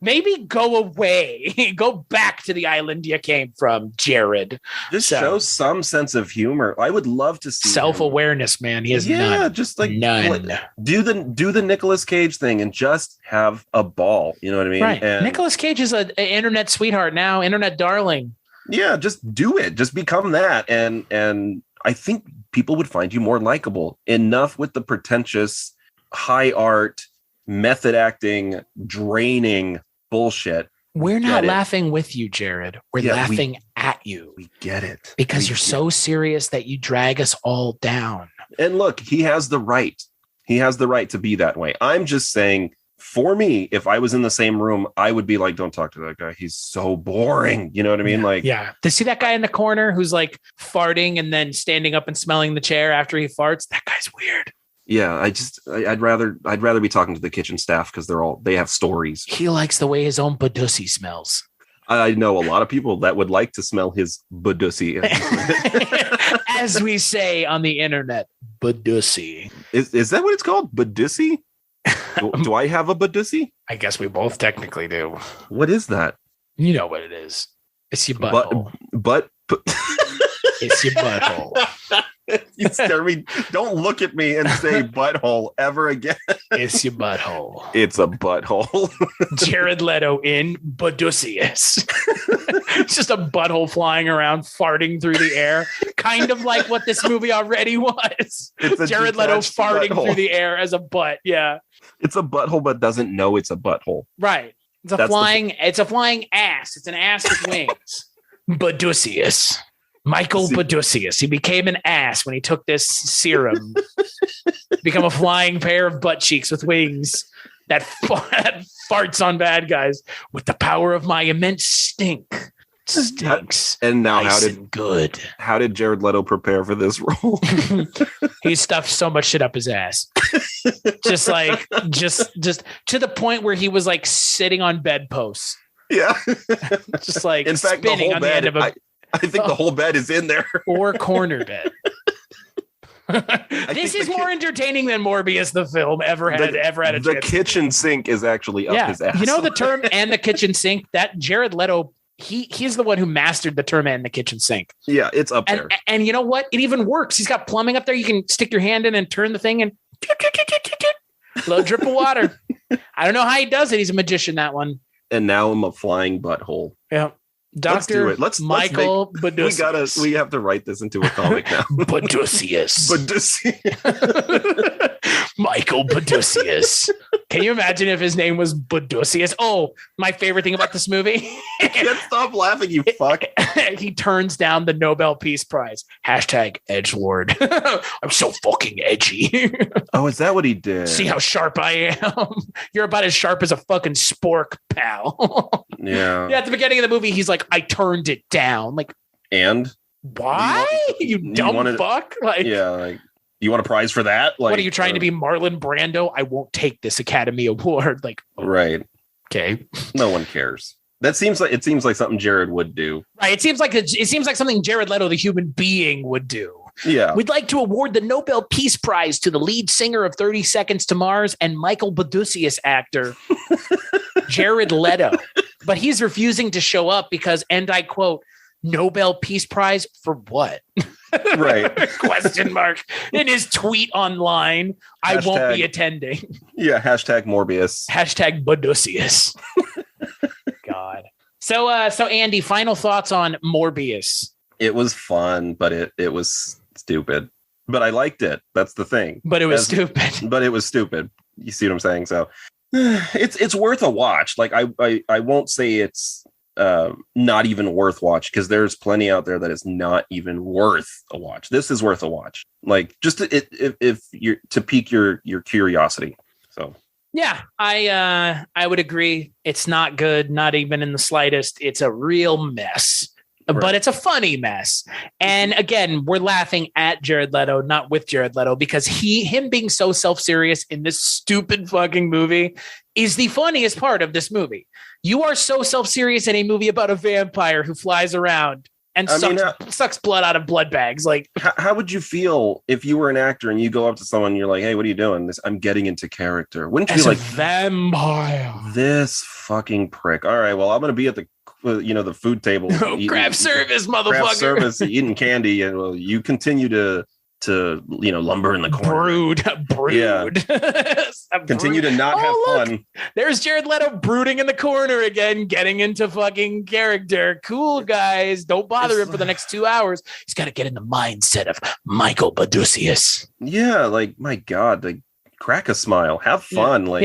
Maybe go away. Go back to the island you came from, Jared. Just show some sense of humor. I would love to see self-awareness, man. He has none. Just like none. Do the Nicolas Cage thing and just have a ball. You know what I mean? Right. And Nicolas Cage is an internet sweetheart now, internet darling. Yeah, just do it. Just become that. And I think people would find you more likable. Enough with the pretentious, high art, method acting, draining bullshit. We're not laughing with you, Jared. We're laughing at you. We get it. Because you're so serious that you drag us all down. And look, he has the right. He has the right to be that way. I'm just saying, for me, if I was in the same room, I would be like, don't talk to that guy. He's so boring. You know what I mean? To see that guy in the corner who's like farting and then standing up and smelling the chair after he farts, that guy's weird. Yeah, I'd rather be talking to the kitchen staff because they have stories. He likes the way his own Badussi smells. I know a lot of people that would like to smell his Badussi. As we say on the internet, Badussi. Is that what it's called? Badussi? Do I have a Badussi? I guess we both technically do. What is that? You know what it is. It's your butthole. It's your butthole. You scare me. Don't look at me and say butthole ever again. It's your butthole. It's a butthole. Jared Leto in Badussius. It's just a butthole flying around, farting through the air. Kind of like what this movie already was. Jared Leto farting through the air as a butt. Yeah. It's a butthole, but doesn't know it's a butthole. Right. It's a flying ass. It's an ass with wings. Badussius. Michael Badussius. He became an ass when he took this serum. Become a flying pair of butt cheeks with wings that farts on bad guys with the power of my immense stink. Stinks. And now how did Jared Leto prepare for this role? He stuffed so much shit up his ass. just to the point where he was like sitting on bedposts. Yeah. Just like in fact, spinning on the end of a I think the whole bed is in there. Or corner bed. This is more entertaining than Morbius, the film, ever had a chance. The kitchen sink is actually up his ass. You know the term "and the kitchen sink"? That Jared Leto, he's the one who mastered the term "and the kitchen sink." Yeah, it's up there. And you know what? It even works. He's got plumbing up there. You can stick your hand in and turn the thing and little drip of water. I don't know how he does it. He's a magician, that one. And now I'm a flying butthole. Yeah. Dr. Michael Badussius. We have to write this into a comic now. Badussius. Michael Badussius. Can you imagine if his name was Badussius? Oh, my favorite thing about this movie. I can't stop laughing, you fuck. He turns down the Nobel Peace Prize. #edgelord. I'm so fucking edgy. Oh, is that what he did? See how sharp I am? You're about as sharp as a fucking spork, pal. Yeah. Yeah, at the beginning of the movie, he's like, I turned it down. Like, and why? You dumb fuck? Like, yeah, like, you want a prize for that? Like, what are you trying to be, Marlon Brando? I won't take this Academy Award. Like, right. Okay. No one cares. It seems like something Jared would do. Right. It seems like something Jared Leto, the human being, would do. Yeah. We'd like to award the Nobel Peace Prize to the lead singer of 30 Seconds to Mars and Michael Badussius actor, Jared Leto. But he's refusing to show up because, and I quote, Nobel Peace Prize for what? Right. Question mark. In his tweet online, I won't be attending. Yeah. #Morbius. #Badussius. God. So Andy, final thoughts on Morbius. It was fun, but it was stupid. But I liked it. That's the thing. But it was stupid. But it was stupid. You see what I'm saying? So it's worth a watch. Like I won't say it's not even worth watch, because there's plenty out there that is not even worth a watch. This is worth a watch, like just if you're to pique your curiosity. So yeah, I would agree. It's not good, not even in the slightest. It's a real mess. Right. But it's a funny mess. And again, we're laughing at Jared Leto, not with Jared Leto, because him being so self-serious in this stupid fucking movie is the funniest part of this movie. You are so self-serious in a movie about a vampire who flies around and sucks blood out of blood bags. Like, how would you feel if you were an actor and you go up to someone and you're like, hey, what are you doing? I'm getting into character. Wouldn't you be like, vampire? This fucking prick. All right, well, I'm going to be at the food table, craft service, motherfucker, craft service, eating candy, and well, you continue to lumber in the corner, brood. Yeah. Continue to not have fun. There's Jared Leto brooding in the corner again, getting into fucking character. Cool, guys, don't bother him for the next 2 hours. He's got to get in the mindset of Michael Badussius. Yeah, like, my God, like, crack a smile, have fun, Like,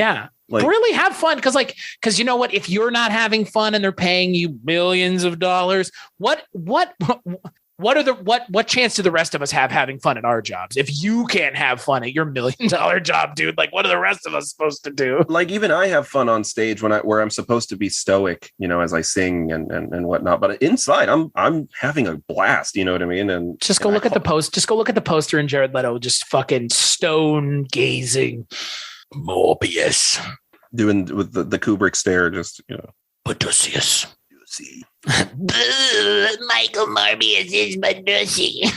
really have fun, because you know what? If you're not having fun and they're paying you millions of dollars, what chance do the rest of us have having fun at our jobs? If you can't have fun at your $1 million job, dude, like, what are the rest of us supposed to do? Like, even I have fun on stage where I'm supposed to be stoic, as I sing and whatnot. But inside, I'm having a blast. You know what I mean? And just go look at the post. Just go look at the poster and Jared Leto just fucking stone gazing. Morbius doing with the Kubrick stare, just Badussius. Michael Morbius is Badussius.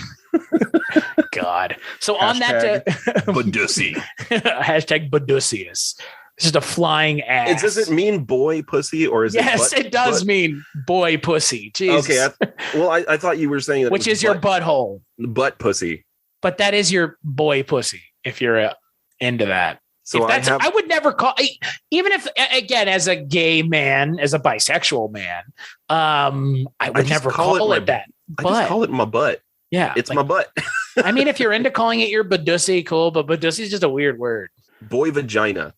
God. So on that Badussius. Hashtag Badussius. It's just a flying ass. Does it mean boy pussy, or is yes, it does mean boy pussy. Jesus. Okay. I thought you were saying that, which is your butthole, butt pussy. But that is your boy pussy if you're into that. So I would never call, even if, again, as a gay man, as a bisexual man, I would never call it that. I just call it my butt. Yeah. It's my butt. I mean, if you're into calling it your Badussy, cool, but Badussy is just a weird word. Boy vagina.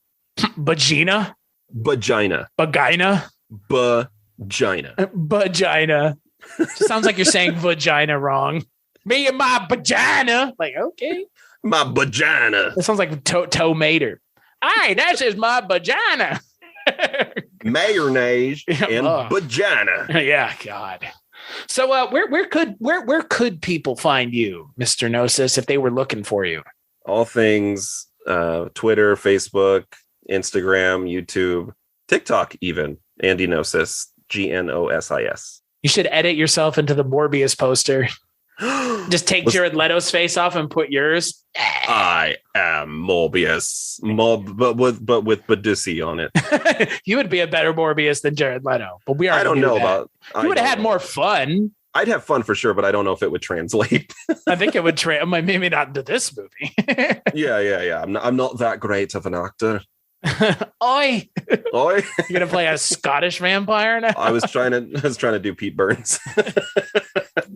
Vagina? Vagina. Vagina? Vagina. Vagina. Sounds like you're saying vagina wrong. Me and my vagina. Like, okay. My vagina. That sounds like tomato. All right, that's just my vagina. Mayonnaise and vagina. Yeah, God. So where could people find you, Mr. Gnosis, if they were looking for you? All things Twitter, Facebook, Instagram, YouTube, TikTok, even. Andy Gnosis, Gnosis. You should edit yourself into the Morbius poster. Just take Jared Leto's face off and put yours. I am Morbius, but with Badussius on it. You would be a better Morbius than Jared Leto, but we are. I don't know about. You would have had more fun. I'd have fun for sure, but I don't know if it would translate. I think it would maybe not into this movie. Yeah. I'm not that great of an actor. Oi. You're gonna play a Scottish vampire now? I was trying to do Pete Burns.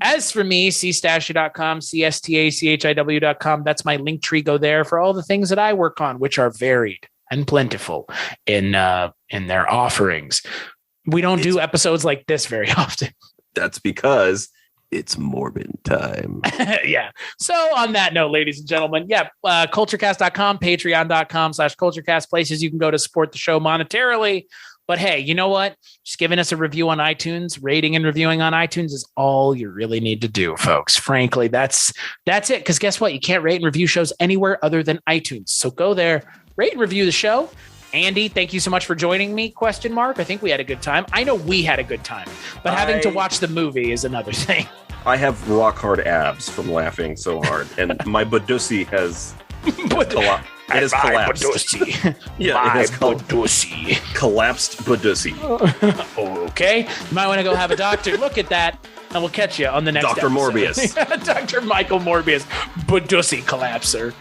As for me, cstachiw.com, cstachiw.com. That's my link tree. Go there for all the things that I work on, which are varied and plentiful in their offerings. We don't do episodes like this very often. That's because it's morbid time. Yeah. So on that note, ladies and gentlemen, Kulturecast.com, patreon.com/Kulturecast, places you can go to support the show monetarily. But hey, you know what? Just giving us a review on iTunes, rating and reviewing on iTunes is all you really need to do, folks. Frankly, that's it. Because guess what? You can't rate and review shows anywhere other than iTunes. So go there, rate and review the show. Andy, thank you so much for joining me, ? I think we had a good time. I know we had a good time, but having to watch the movie is another thing. I have rock hard abs from laughing so hard, and my Badussius has collapsed. Yeah, my Badussius. Collapsed Badussius. Okay. You might want to go have a doctor look at that, and we'll catch you on the next Dr. episode. Morbius. Dr. Michael Morbius, Badussius collapser.